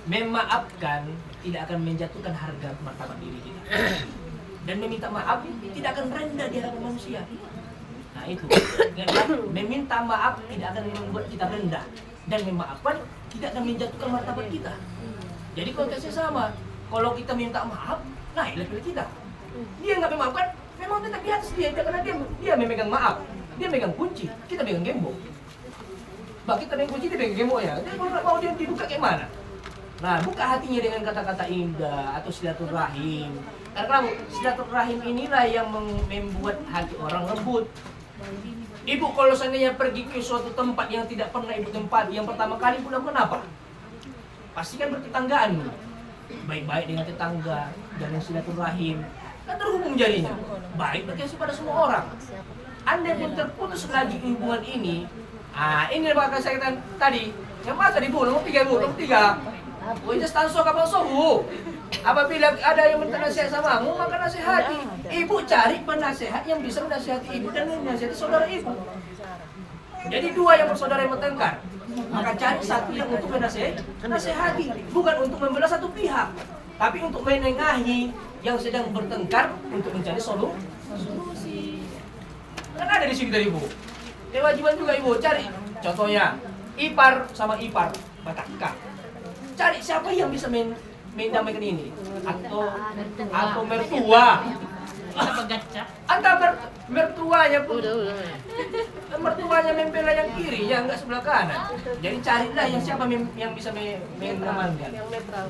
Memaafkan tidak akan menjatuhkan harga martabat diri kita. Dan meminta maaf tidak akan rendah di hadapan manusia. Nah itu, meminta maaf tidak akan membuat kita rendah. Dan memaafkan tidak akan menjatuhkan martabat kita. Jadi konteksnya sama. Kalau kita minta maaf, naik level kita. Dia nggak memaafkan, memang tetap di atas dia. Karena dia memegang maaf. Dia megang kunci, kita megang gembok. Kita megang kunci, dia megang gembok ya. Jadi kalau mau dia dibuka kayak mana? Nah, buka hatinya dengan kata-kata indah atau silaturahim. Karena silaturahim inilah yang membuat hati orang lembut. Ibu kalau seandainya pergi ke suatu tempat yang tidak pernah ibu tempati, yang pertama kali pulang kenapa? Pasti kan bertetanggaan. Baik-baik dengan tetangga, jalan silaturahim. Kan terhubung jadinya. Baik berkasih pada semua orang. Anda pun terputus lagi hubungan ini. Ini bakal saya katakan tadi. Yang masa di Bu, nomor 3 Bu, nomor 3. Wajah stanso kapal sohu. Apabila ada yang minta nasihat samamu, maka nasihati. Ibu cari penasehat yang bisa menasihati ibu dan menasihati saudara ibu. Jadi dua yang bersaudara yang bertengkar. Maka cari satu yang untuk menasihati, bukan untuk membelah satu pihak, tapi untuk menengahi yang sedang bertengkar untuk mencari solusi. Kan ada di sini dari Ibu. Kewajiban juga Ibu cari. Contohnya, ipar sama ipar, batakka. Cari siapa yang bisa mendamaikan ini. Atau mertua. Antara mertuanya pun. Mertuanya membela yang kiri, yang enggak sebelah kanan. Jadi carilah yang siapa yang bisa mengamankan.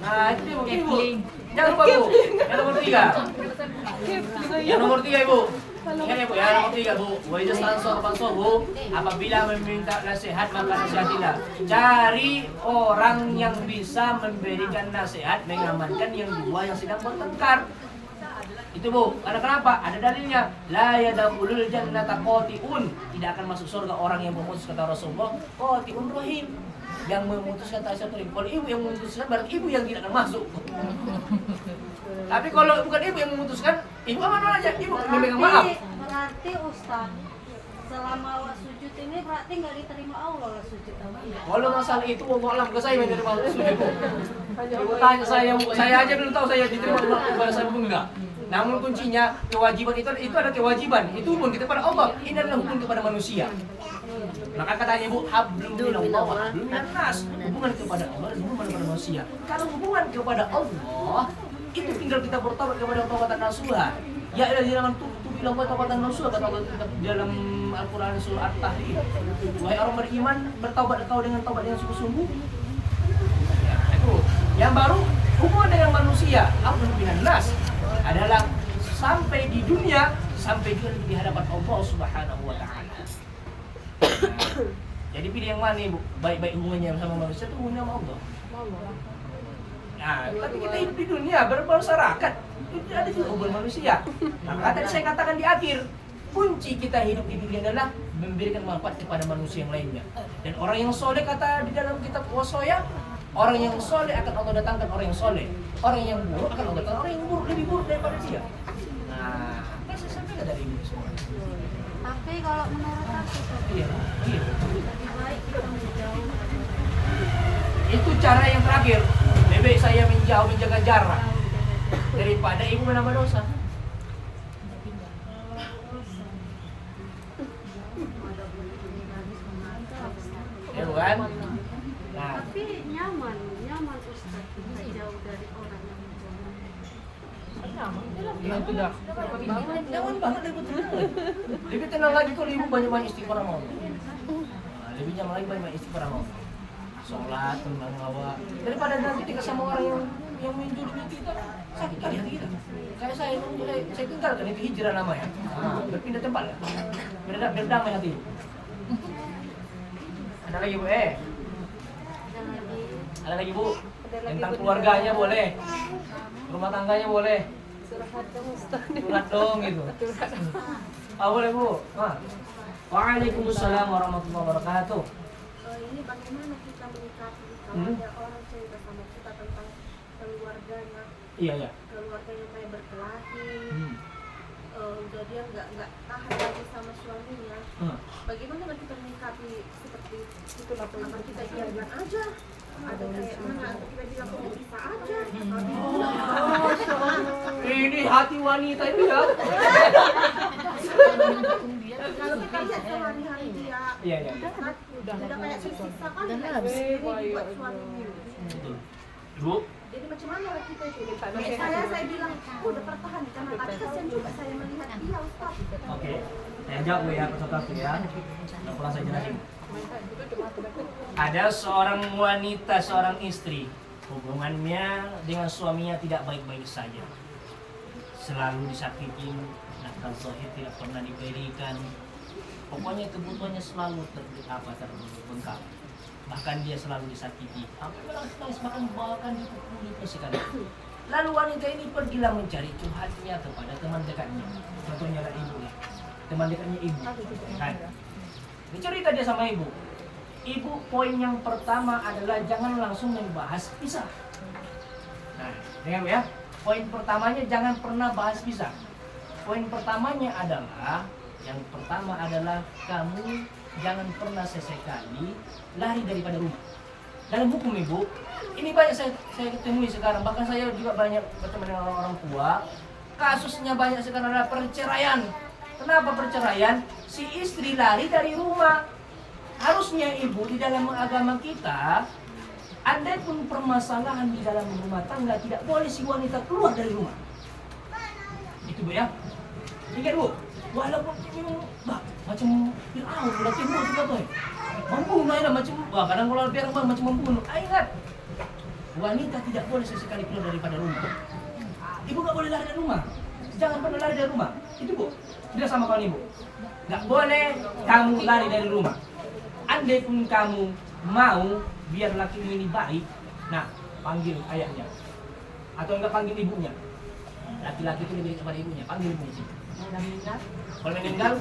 Nah, itu Ibu. Jangan lupa Bu. Yang nomor 3. Yang nomor 3 Ibu. Ingat ya Bu, yang nomor 3 Bu. Wajah stanso kepanso Bu. Apabila meminta nasihat maka nasihatilah. Cari orang yang bisa memberikan nasihat, mengamankan yang dua yang sedang bertengkar. Itu Bu, karena kenapa? Ada dalilnya. La yadkhulul jannata qati'un. Tidak akan masuk surga orang yang memutus kata Rasulullah. Qati'un rahim. Yang memutuskan tasyaturim. Kalau ibu yang memutuskan, berarti ibu yang tidak akan masuk. Tapi kalau bukan ibu yang memutuskan, ibu aman aja. Ibu memegang maaf. Berarti Ustaz, selama sujud ini berarti nggak diterima Allah sujud. Kalau masalah itu, wallah ke saya menerima sujud. Ibu tanya saya aja belum tahu saya diterima kepada saya pun enggak. Namun kuncinya kewajiban itu ada kewajiban. Itu hubungan kita kepada Allah. Ini adalah hubungan kepada manusia. Maka katanya Ibu, hablum minallah wa hablum minan nas. Hubungan kepada Allah dan hubungan kepada manusia. Kalau hubungan kepada Allah, Itu tinggal kita bertobat kepada taubatan nasuha. Ya jangan tutup taubatan nasuha kata Allah dalam Al-Qur'an surah At-Tahrim. Wahai orang beriman, bertaubat engkau dengan taubat yang sungguh-sungguh. Ya, itu. Yang baru hubungan dengan manusia, amrun bihan nas adalah sampai di dunia, sampai juga di hadapan Allah Subhanahu wa taala. Nah, jadi pilih yang mana Ibu? Baik-baik hubungannya sama manusia itu hubungannya sama Allah. Nah, tapi kita hidup di dunia bermasyarakat, itu ada juga hubungan manusia. Maka tadi saya katakan di akhir, kunci kita hidup di dunia adalah memberikan manfaat kepada manusia yang lainnya. Dan orang yang soleh kata di dalam kitab Wasaya, orang yang soleh akan Allah datangkan orang yang soleh. Orang yang buruk akan Allah datangkan orang yang buruk, lebih buruk daripada dia. Nah, kan saya sampaikan dari ini semua. Tapi kalau menurut aku Iya. lebih baik kita menjauh. Itu cara yang terakhir. Lebih baik saya menjauh, menjaga jarak daripada ibu menambah dosa. Ya kan? Nah, Tapi nyaman Ustaz bisa jauh dari orang yang menjauh. jangan banget ibu tenang. Lebih tenang lagi kalau ibu banyak-banyak istighfar sama Allah. Nah, lebih nyaman lagi banyak istighfar sama Allah. Sholat, tenang awak. Daripada nanti kita sama orang yang menjudi kita, sakit kali hati kita. Kayak saya tinggalkan itu hijrah namanya. Nah, berpindah tempat lah. Berdamai hati. Ada lagi Bu? Dan lagi Ada lagi Bu? Tentang keluarganya boleh. Rumah tangganya boleh. Curhat dong Ustaz. Curhat dong gitu. Boleh Bu? Waalaikumsalam warahmatullahi wabarakatuh. ini bagaimana kita menyikapi kalau ada orang cerita sama kita tentang keluarganya, Iya. keluarganya kayak berkelahi, udah dia nggak tahan lagi sama suaminya. Bagaimana kita menyikapi seperti itu? Apa kita biarkan aja? Ada kayak mana kita bilang kok bisa aja? Ini hati wanita itu ya. Kalau kita lihat sehari-hari dia Iya. udah kayak siksa kan buat suaminya. Ibu, Jadi macam mana kita itu? Saya bilang udah pertahankan, tapi kasihan juga saya melihat dia Ustaz. oke. Saya jawab Bu ya, satu-satu ya. Dan pulang saya jelasin. Ada seorang wanita, seorang istri, hubungannya dengan suaminya tidak baik-baik saja. Selalu disakitin, nakal zahir tidak pernah diberikan. Pokoknya kebutuhannya selalu terbengkak. Bahkan dia selalu disakiti. Sampai menangis bahkan dibawakan di kulitnya sekali. Lalu wanita ini pergilah mencari curhatnya kepada teman dekatnya. Contohnya adalah ibu ya. Teman dekatnya ibu. Kan? Dicerita dia sama ibu. Ibu, poin yang pertama adalah jangan langsung membahas pisah. Nah, dengar ya. Poin pertamanya jangan pernah bahas pisah. Poin pertamanya adalah kamu jangan pernah sesekali lari daripada rumah. Dalam hukum ibu, ini banyak saya temui sekarang. Bahkan saya juga banyak bertemu dengan orang tua. Kasusnya banyak sekarang adalah perceraian. Kenapa perceraian? Si istri lari dari rumah. Harusnya ibu di dalam agama kita, andai pun permasalahan di dalam rumah tangga tidak boleh si wanita keluar dari rumah. Itu Bu ya. Ingat Bu, walaupun memang macam Fir'aun udah timbul juga tuh. Membunuh aja macam kadang kalau biar macam membunuh. Ingat, wanita tidak boleh sesekali keluar daripada rumah. Ibu nggak boleh lari dari rumah. Jangan pernah lari dari rumah. Itu Bu, tidak sama kawan ibu. Nggak boleh kamu lari dari rumah. Andai pun kamu mau biar lakimu ini baik, nah panggil ayahnya atau enggak panggil ibunya. Laki-laki itu lebih kepada ibunya, panggil ibunya sih. Kalau meninggal,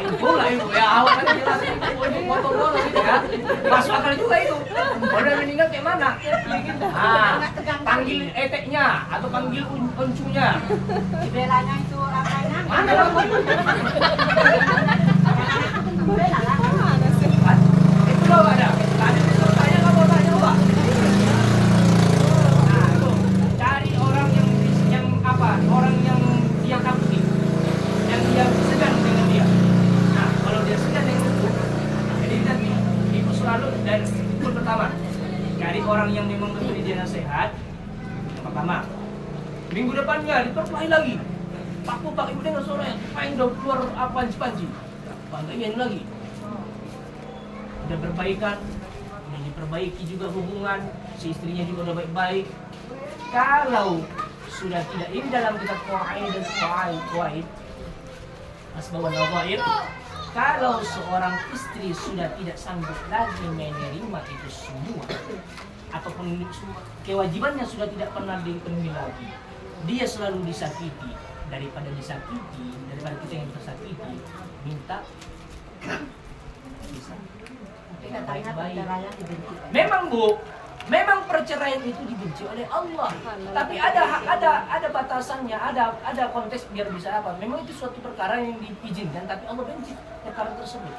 itu lah ibu ya, awak kan jelas ibu potong dulu gitu ya. Masuk akal juga itu. Kalau udah meninggal kayak mana? Panggil eteknya atau panggil uncunya. Belanya itu apanya? Mana lah? Itu loh ada. Tadi itu tanya nggak mau tanya Pak. Nah itu cari orang yang apa? Orang yang takuti, yang dia segan dengan dia. Nah kalau dia segan dengan itu, jadi nanti ibu selalu dan itu pertama cari orang yang memang memberi dia nasihat. Yang mahkamah. Minggu depannya diperkelahi lagi. Pak ibu dengar suara yang main udah keluar panci. Pak nggak ingin lagi. Udah berbaikan, udah diperbaiki juga hubungan, si istrinya juga udah baik-baik. Kalau sudah tidak ini dalam kitab Qawaid Asbab wa Nawaid, kalau seorang istri sudah tidak sanggup lagi menerima itu semua, ataupun kewajibannya sudah tidak pernah dipenuhi lagi, dia selalu disakiti. Daripada kita yang tersakiti, minta bisa dengan baik-baik. Memang perceraian itu dibenci oleh Allah. Tapi ada batasannya, ada konteks biar bisa apa. Memang itu suatu perkara yang diizinkan, tapi Allah benci perkara tersebut.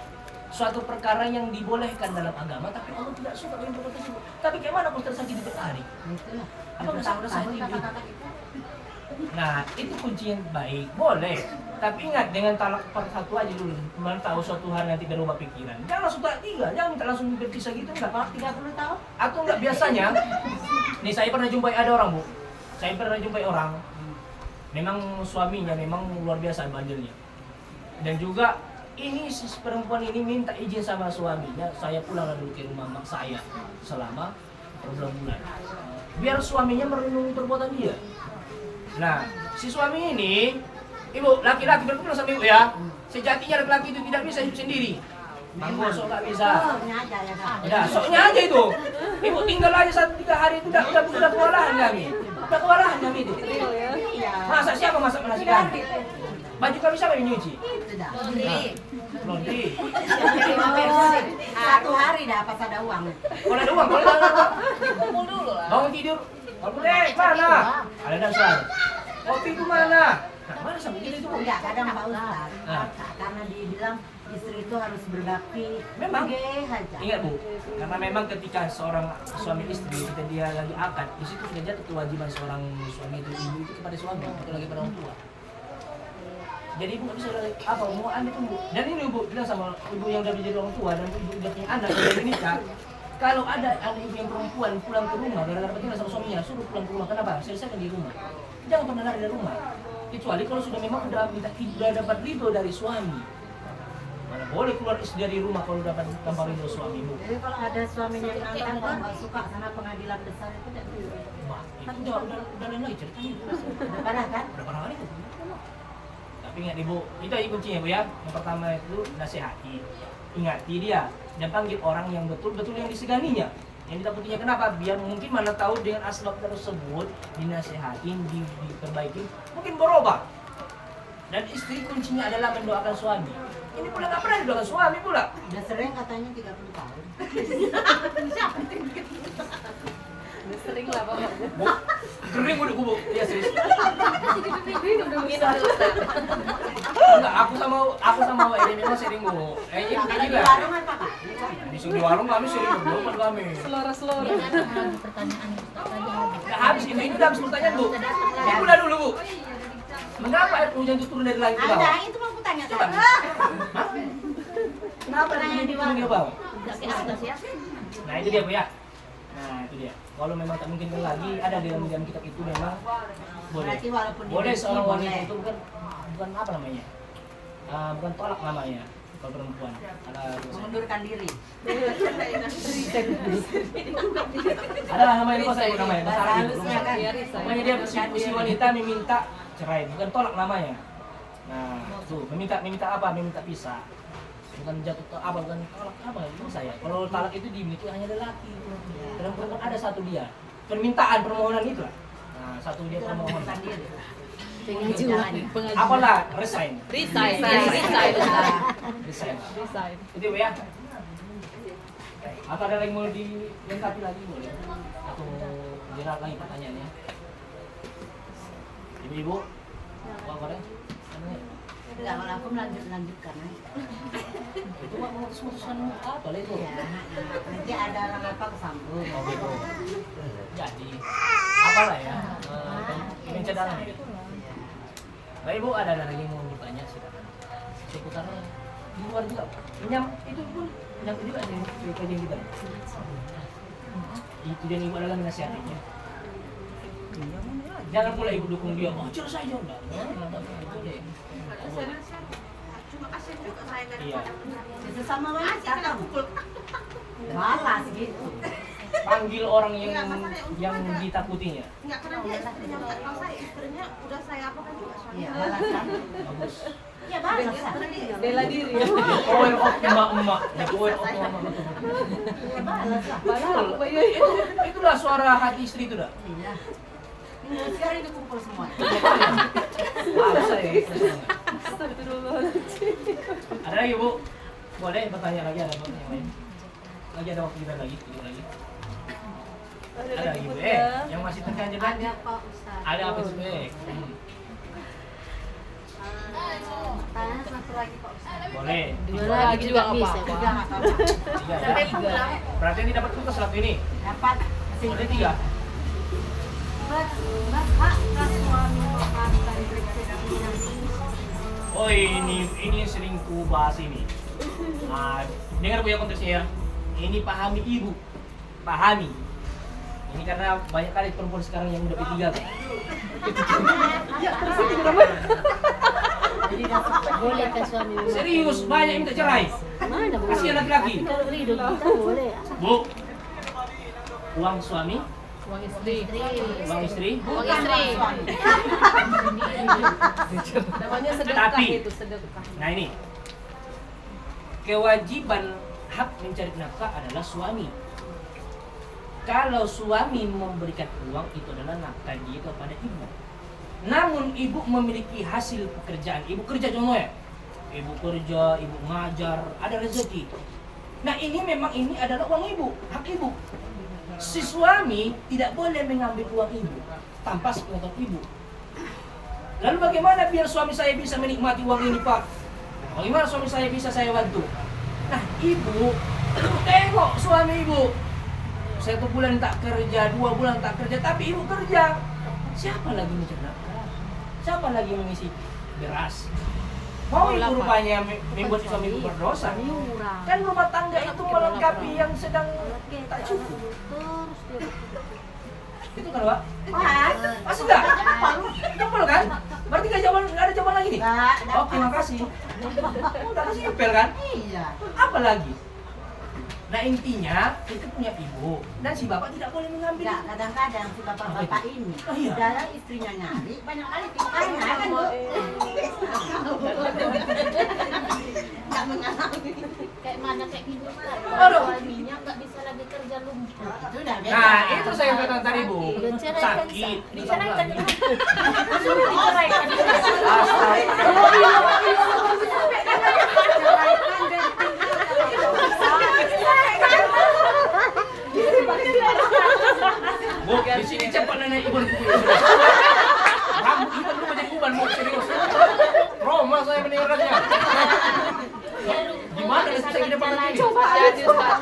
Suatu perkara yang dibolehkan dalam agama, tapi Allah tidak suka dengan perkara tersebut. Tapi gimana kalau tersakiti berhari? Apa bisa sakit? Nah, itu kunci yang baik, boleh. Tapi ingat, dengan talak per satu aja dulu. Mana tahu suatu hari nanti berubah pikiran. Jangan langsung talak 3, jangan minta langsung berpisah gitu, enggak. 30 tahun. Atau enggak biasanya, nih saya pernah jumpai ada orang, Bu. Saya pernah jumpai orang, memang suaminya memang luar biasa bandelnya. Dan juga ini si perempuan ini minta izin sama suaminya, saya pulang dulu ke rumah mak saya selama berbulan-bulan. Biar suaminya merenungi perbuatan dia. Nah, si suami ini, ibu, laki-laki berpulang sama ibu ya. Sejatinya laki-laki itu tidak bisa hidup sendiri. Bang Bosok nggak bisa. Udah, soknya aja itu. Ibu tinggal aja 3 hari itu udah kewalahan kami. Udah kewalahan kami itu. Masa siapa masak nasi kami? Baju kami siapa yang nyuci? Laundry. 1 hari dapat ada uang. Kalau ada uang, kalau ada uang, kumpul dulu lah. Bangun tidur. Kamu deh, mana? Ada dan suara. Kopi itu mana? Nah, mana sama kita itu? Enggak, kadang Pak Ustaz. Karena dibilang istri itu harus berbakti. Memang. Aja. Ingat Bu, karena memang ketika seorang suami istri, ketika dia lagi akad, di situ sudah jatuh kewajiban seorang suami itu, ibu itu kepada suami, atau lagi pada orang tua. Jadi ibu nggak bisa apa mau ambil itu Bu. Dan ini ibu bilang sama ibu yang udah jadi orang tua dan ibu udah punya anak yang udah nikah. Kalau ada anak ibu yang perempuan pulang ke rumah gara-gara bertinggal sama suaminya, suruh pulang ke rumah. Kenapa? Selesaikan di rumah. Jangan pernah lari dari rumah. Kecuali kalau sudah memang udah dapat ridho dari suami. Mana boleh keluar istri dari rumah kalau dapat tanpa ridho suamimu. Jadi kalau ada suaminya yang nantang kalau nggak suka karena pengadilan besar itu tidak boleh. Wah, itu udah lain lagi ceritanya. Udah parah kan? Udah parah kali itu. Tapi ingat ibu, itu aja kuncinya Bu ya. Yang pertama itu nasihati, ingati dia dan panggil orang yang betul-betul yang diseganinya, yang ditakutinya. Kenapa? Biar mungkin mana tahu dengan asbab tersebut dinasihatin, diperbaiki, mungkin berubah. Dan istri kuncinya adalah mendoakan suami. Ini pula nggak pernah didoakan suami pula. Udah sering katanya 30 tahun. Udah sering lah pokoknya. Kering udah gubuk, ya serius. Enggak, aku sama Wak ini memang sering Bu. Ini Di juga. warung apa Pak? Di warung kami sering berdoa kami. Selora-selora. Nah, habis ini udah habis pertanyaan Bu. Ibu udah dulu Bu. Mengapa air hujan itu turun dari langit ke bawah? Ada, itu mau aku tanya Coba. tadi. Hah? Kenapa air hujan itu turun ke bawah? Nah itu dia Bu ya. Nah itu dia. Kalau memang tak mungkin lagi, ada di dalam kitab itu memang boleh. Berarti walaupun Boleh dibenci, seorang wanita boleh. itu bukan apa namanya? Bukan tolak namanya kalau perempuan. Mengundurkan diri. Ada namanya lupa saya namanya. Bahasa Bahasa halusnya kan. Namanya dia si wanita meminta cerai, bukan tolak namanya. Nah, tuh meminta apa? Meminta pisah. Bukan jatuh apa, bukan tolak apa itu saya. Kalau talak itu dimiliki hanya lelaki. Dalam perempuan ada satu dia. Permintaan permohonan itu lah. Nah, satu dia permohonan. Apalah resign. Resign. Itu ya. Atau ada lagi mau dilengkapi lagi boleh? Atau jerat lagi pertanyaannya? Ibu-ibu, apa deh? Enggak, kalau aku lanjutkan aja. Itu mah memutuskan apa lah itu? Ya, nanti ada orang apa kesambung. Oh gitu. Jadi, apalah ya? Ini cadangan ya. Baik Ibu, ada lagi yang mau bertanya silakan. Seputar di luar juga. Itu pun yang juga ada kajian kita. Itu dan Ibu adalah menasihatinya. Jangan pula ibu dukung dia. Oh, cerai saja enggak. Boleh. Cuma kasihan juga saya nggak Iya. ada Sesama Asik wanita kena kan pukul. balas gitu. Panggil orang yang Enggak, masalahnya untung yang ada. ditakutinya. Enggak, karena dia istrinya enggak tahu saya istrinya udah saya apakan juga Iya, soalnya. balas kan. Bagus. Iya, balas kan. Bela diri. Power of emak-emak. Power of emak-emak. Iya, balas lah. Balas aku bayu. Itulah suara hati istri itu dah. Iya. Ini sekarang itu kumpul semua. Harus saya. Astagfirullahaladzim. Ada lagi Bu? Boleh bertanya lagi, ada pertanyaan lain? Lagi ada waktu kita lagi, sedikit lagi. Ada lagi Bu? Yang masih terganjal lagi? Ada Pak Ustaz. Ada apa sih Bu? Tanya satu lagi Pak Ustaz. Boleh. Dua lagi juga bisa. Tiga nggak apa-apa. Tiga ya? Berarti ini dapat tugas waktu ini? Dapat. Masih Boleh tiga? Mas, apakah suami akan bercerita? Oh ini yang sering ku bahas ini. Nah, dengar Bu ya konteksnya ya. Ini pahami ibu, pahami. Ini karena banyak kali perempuan sekarang yang udah P3 kan. jadi dapat. Boleh kan suami memang? Serius banyak yang minta cerai. Mana boleh? Kasihan laki-laki. Kalau ridho kita boleh. Bu, uang suami, Uang istri. uang istri. Uang istri. Namanya sedekah Tapi- itu, sedekah. Nah ini, kewajiban hak mencari nafkah adalah suami. Kalau suami memberikan uang itu adalah nafkah dia kepada ibu. Namun ibu memiliki hasil pekerjaan. Ibu kerja contoh ya. Ibu kerja, ibu ngajar, ada rezeki. Nah ini memang ini adalah uang ibu, hak ibu. Si suami tidak boleh mengambil uang ibu tanpa sepengetahuan ibu. Lalu bagaimana biar suami saya bisa menikmati uang ini Pak? Bagaimana suami saya bisa saya bantu? Nah ibu tengok suami ibu. 1 bulan tak kerja, 2 bulan tak kerja, tapi ibu kerja. Siapa lagi mencari nafkah? Siapa lagi mengisi beras? Mau ibu rupanya membuat suami ibu berdosa? Kan rumah tangga itu melengkapi yang sedang tak cukup. Itu kan Pak? Pas enggak? Jempol kan? Berarti nggak ada jawaban lagi nih? Nggak, Oh, terima kasih. Udah simpel kan? Iya. Apa lagi? Nah intinya itu punya ibu dan si bapak tidak boleh mengambil. Enggak, kadang-kadang si bapak-bapak ini Oh, iya. saudara istrinya nyari banyak kali tingkahnya kan Bu. Nggak mengalami. Kayak mana kayak gitu kan? Aduh. Suaminya nggak bisa lagi kerja lumpuh. Itu udah beda. Nah itu saya katakan tadi Bu, Udah ceraikan, sakit. diceraikan. Astaga. Bu, di sini cepat nenek ibu. Rambut ibu lu menjadi uban Bu, serius. Roma saya mendengarnya. Gimana bisa kita depan lagi? Coba jadi Ustaz.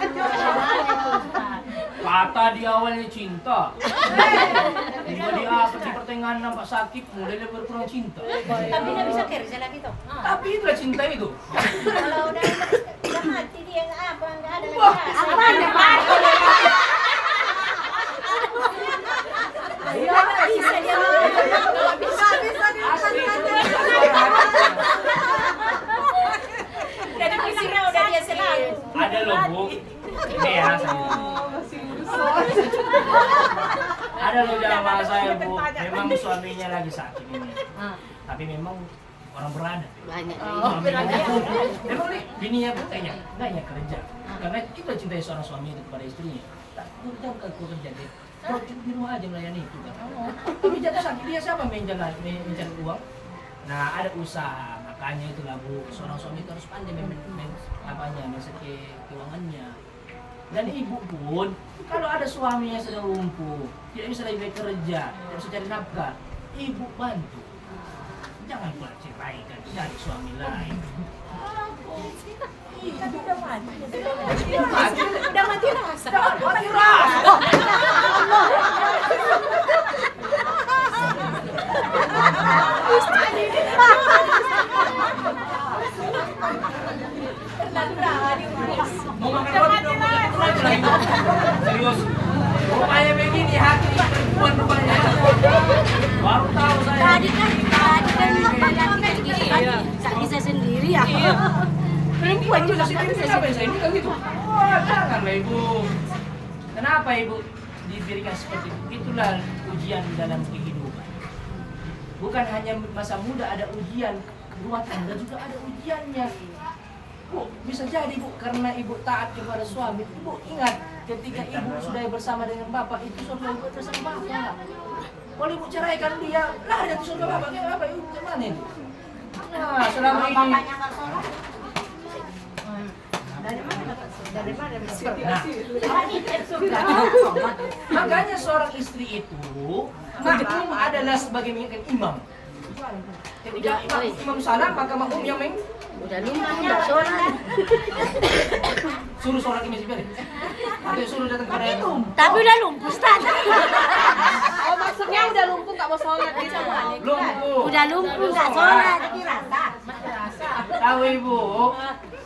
Kata di awalnya cinta. Tiba di apa di pertengahan nampak sakit, mulai berkurang cinta. Tapi dia bisa kerja lagi tuh. Tapi itulah cinta itu. Kalau udah mati dia nggak apa nggak ada. Wah, Bisa dia asli. udah dipisirnya udah dia selalu. Ada loh Bu. Ini ya saya. Ada loh jamaah saya Bu. Memang suaminya lagi sakit ini. Tapi memang orang berada. Banyak. Memang nih bininya katanya enggaknya kerja. Karena kita cintai seorang suami itu kepada istrinya. Tak kerja bukan kerja deh. Kalau di rumah aja melayani itu kan. Tapi jatuh sakit dia siapa mencari uang? Nah ada usaha, makanya itulah Bu, seorang suami itu harus pandai menyelesaikan keuangannya. Dan ibu pun, kalau ada suami yang sedang lumpuh, tidak bisa lagi bekerja, tidak bisa cari nafkah, ibu bantu. Jangan pula ceraikan, cari suami lain. Kan udah mati. Udah mati rasa. Mati rasa. Mau makan roti dong, mau makan roti lagi. Serius. Rupanya begini hati perempuan rupanya. Baru tahu saya. Tadi kan kita bisa sendiri ya. Perempuan juga kan bisa Kenapa saya ini kan gitu? Oh, janganlah ibu. Kenapa ibu diberikan seperti itu? Itulah ujian dalam kehidupan. Bukan hanya masa muda ada ujian, rumah tangga juga ada ujiannya. Bu, bisa jadi bu, karena ibu taat kepada suami. Ibu ingat, ketika ibu sudah bersama dengan bapak, itu sudah ibu bersama bapak. Kalau ibu ceraikan dia, lah dari surga bapak, kayak apa ibu gimana ini? Nah, selama ini. Bapaknya nggak sholat. Dari mana dapat? Dari mana dapat? Makanya seorang istri itu makmum adalah sebagai imam. Ketika imam salah, maka makmum yang udah lumpuh nggak sholat. suruh sholat imam sendiri. Atau suruh datang kepada imam. Tapi udah lumpuh Ustaz. Oh, maksudnya udah lumpuh nggak mau sholat gitu. Lumpuh. Udah lumpuh nggak sholat. Tahu ibu,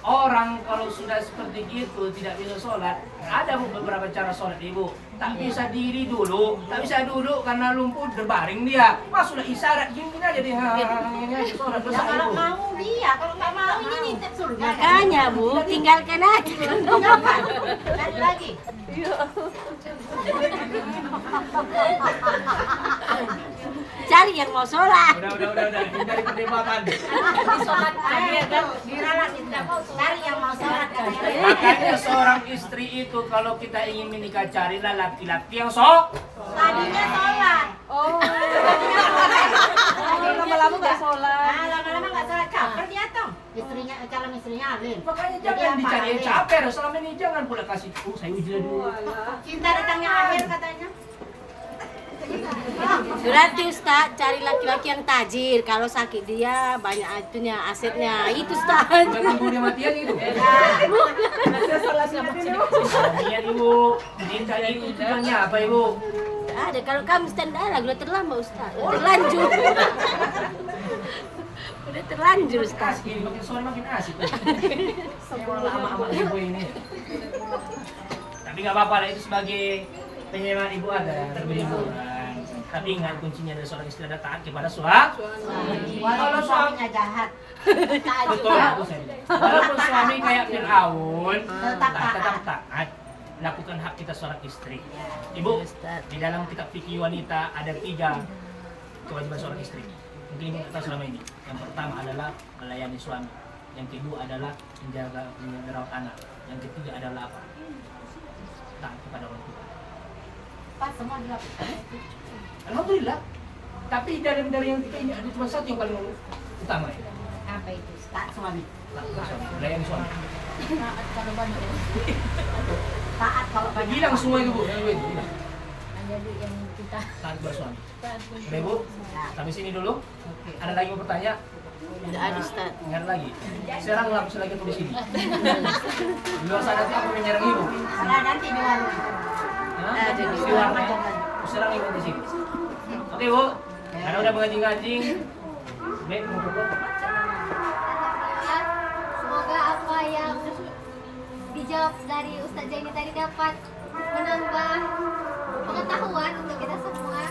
orang kalau sudah seperti itu tidak bisa sholat, ada beberapa cara sholat ibu. Tak bisa diri dulu, tak bisa duduk karena lumpuh berbaring dia. Mas sudah isyarat gini aja dia sholat Ya besar kalau ibu. mau dia, kalau nggak mau ini nitip surga. Makanya Bu, tinggalkan aja. Cari lagi. Cari yang mau sholat. Udah, hindari perdebatan. Sholat kami kan diralat tidak mau cari yang mau sholat. Makanya seorang istri itu kalau kita ingin menikah carilah laki-laki yang sok. Tadinya sholat. Oh, lama-lama nggak sholat. Nah, lama-lama nggak sholat caper dia toh. Istrinya, calon istrinya alim. Makanya Jadi jangan apa, dicari yang alim? caper. Selama ini jangan pula kasih. Saya uji dulu. Cinta datangnya akhir katanya. Berarti Ustaz cari laki-laki yang tajir. Kalau sakit dia banyak itunya asetnya. Itu Ustaz. Bukan tunggu dia matian itu. Niat ibu. Minta itu tujuannya apa ibu? Ada kalau kamu stand lah udah terlambat Ustaz. Udah terlanjur. Udah terlanjur Ustaz. Ini makin sore makin asik. Memang lama-lama ibu ini. Tapi nggak apa-apa lah, itu sebagai penyemangat ibu ada hiburan. Tapi ingat kuncinya dari seorang istri ada taat kepada suami. Walaupun suaminya jahat. Betul aku saya. Walaupun suami kayak Fir'aun, Tetap tetap taat. Lakukan hak kita seorang istri. Ibu, di dalam kitab fikih wanita ada 3 kewajiban seorang istri. Mungkin ibu tahu selama ini. Yang pertama adalah melayani suami. Yang kedua adalah menjaga merawat anak. Yang ketiga adalah apa? Taat kepada orang tua. Pas semua dilakukan. Alhamdulillah. Tapi dari yang 3 ini ada cuma satu yang paling utama ya. Apa itu? Taat suami. Taat kepada suami. Melayani suami. Taat kalau banyak. Taat kalau banyak. Bilang semua itu bu. Bilang. Jadi yang kita Taat kepada suami. Sudah ibu, sampai sini dulu. Ada lagi mau bertanya? Udah ada Ustaz. Nggak ada lagi. Serang langsung lagi di sini. Di luar sana tuh aku menyerang ibu. Nah, nanti di warung. Hah? Ada di Di luar serang ibu di sini. Oke bu, karena udah mengajing-ajing. Baik, mau pukul. Alhamdulillah, semoga apa yang dijawab dari Ustaz Zaini tadi dapat menambah pengetahuan untuk kita semua.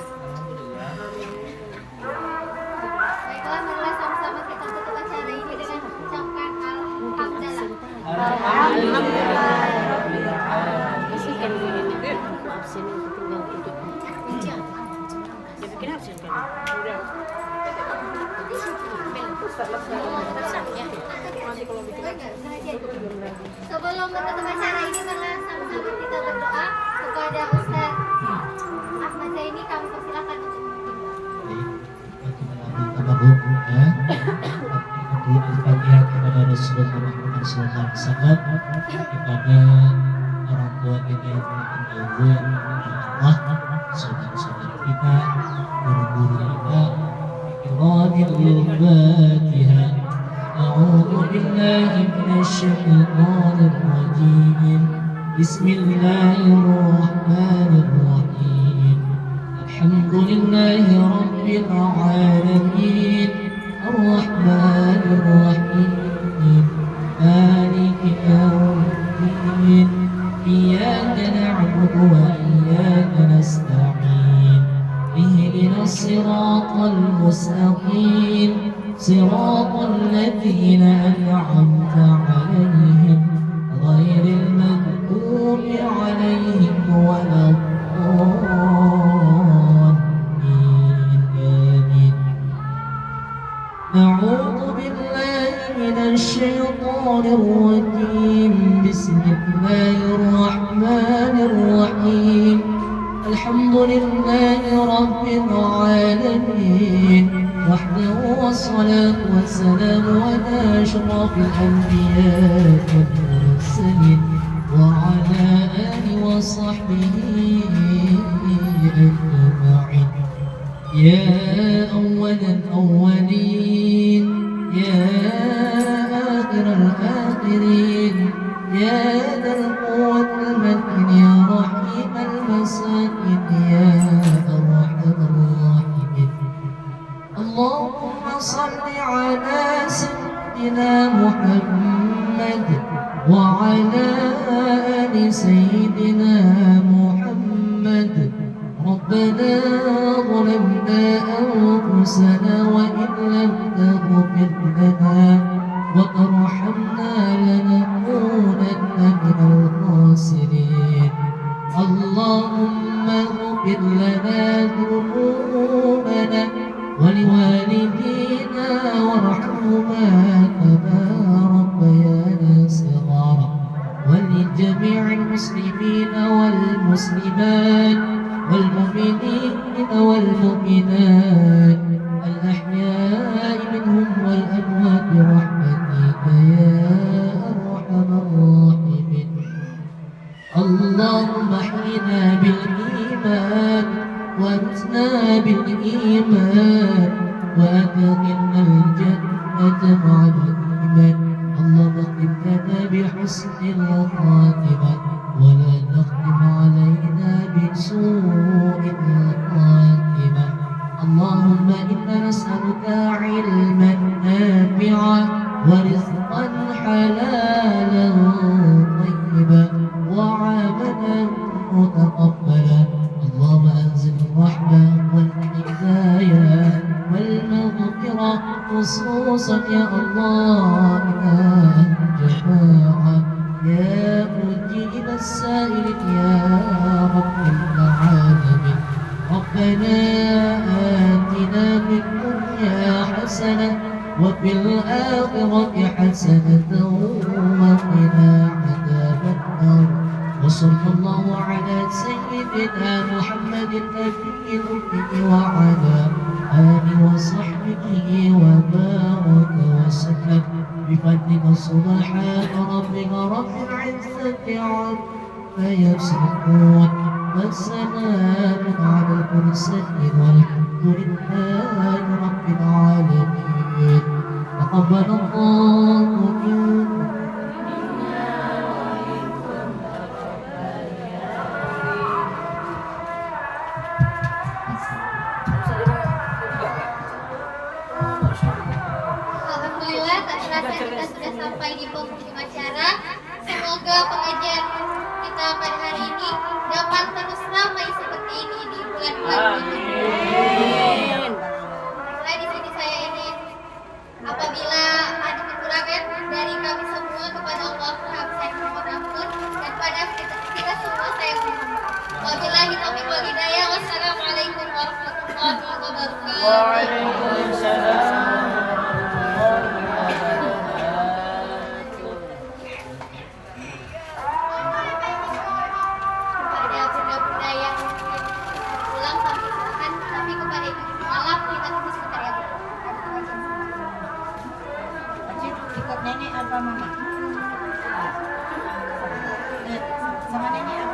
Baiklah, marilah sama-sama kita tutup acara ini dengan mengucapkan alhamdulillah. Alhamdulillah. Kasihkan dulu ini. Absen itu tinggal duduk. Dia bikin absen kan? Sebelum menutup acara ini, marilah sama-sama kita berdoa kepada Ustaz Ahmad Zaini. Kami persilakan untuk Al-Fatihah kepada Rasulullah Muhammad SAW, kepada orang tua kita yang terdahulu, Allah, saudara-saudara kita, guru-guru kita. Al-Fatihah. A'udzu billahi minasyaitonir rajim. Bismillahirrahmanirrahim. Alhamdulillahi rabbil alamin. Ar-Rahmanir Rahim. Maliki yawmiddin. Iyyaka na'budu wa iyyaka nasta'in. Ihdinas الصراط المستقيم صراط الذين أنعمت عليهم غير المغضوب عليهم ولا الضالين آمين. نعوذ بالله من الشيطان الرجيم. بسم الله الرحمن الرحيم. الحمد لله رب العالمين وحده والصلاة والسلام على أشرف الأنبياء والمرسلين وعلى آله وصحبه أجمعين. يا أول الأولين يا آخر الآخرين يا ذا القوة المتين يا رحيم المساكين يا أرحم الراحمين. اللهم صل على سيدنا محمد وعلى آل سيدنا محمد. ربنا ظلمنا أنفسنا وإن لم تغفر لنا وترحمنا لنكونن من الخاسرين. اللهم اغفر لنا ذنوبنا ولوالدينا وارحمهما كما ربيانا صغارا ولجميع المسلمين والمسلمات والمؤمنين والمؤمنات الأحياء منهم والأموات برحمتك يا أرحم الراحمين. اللهم احينا بالإيمان وامتنا بالإيمان وأدخلنا الجنة مع الإيمان. اللهم اختم لنا بحسن الخاتمة ولا تختم علينا بسوء الخاتمة. اللهم إنا نسألك علما نافعا ورزقا حلالا طيبا وعملا متقبلا. اللهم أنزل الرحمة والهداية والمغفرة خصوصا يا الله إله الجماعة يا مجيب السائل يا رب العالمين. ربنا آتنا في الدنيا حسنة وفي الآخرة حسنة وقنا عذاب النار. وصلى الله على سيدنا محمد النبي الأمي وعلى آله وصحبه وبارك وسلم بفضلك. سبحان ربك رب العزة عما يصفون والسلام على المرسلين والحمد لله رب العالمين. تقبل الله منكم. Alhamdulillah, tak terasa kita sudah sampai di penghujung acara. Semoga pengajian kita pada hari ini dapat terus ramai seperti ini di bulan-bulan berikutnya. Mulai di sini saya ingin apabila ada kekurangan dari kami semua kepada Allah, saya mohon ampun dan pada kita semua saya mohon. Wabillahi taufiq wal hidayah. Wassalamualaikum warahmatullahi wabarakatuh. Waalaikumsalam. Kepada bunda-bunda yang pulang kami silakan, tapi kepada ibu malam kita tunggu sebentar ya. Ikut nenek apa mama? Sama nenek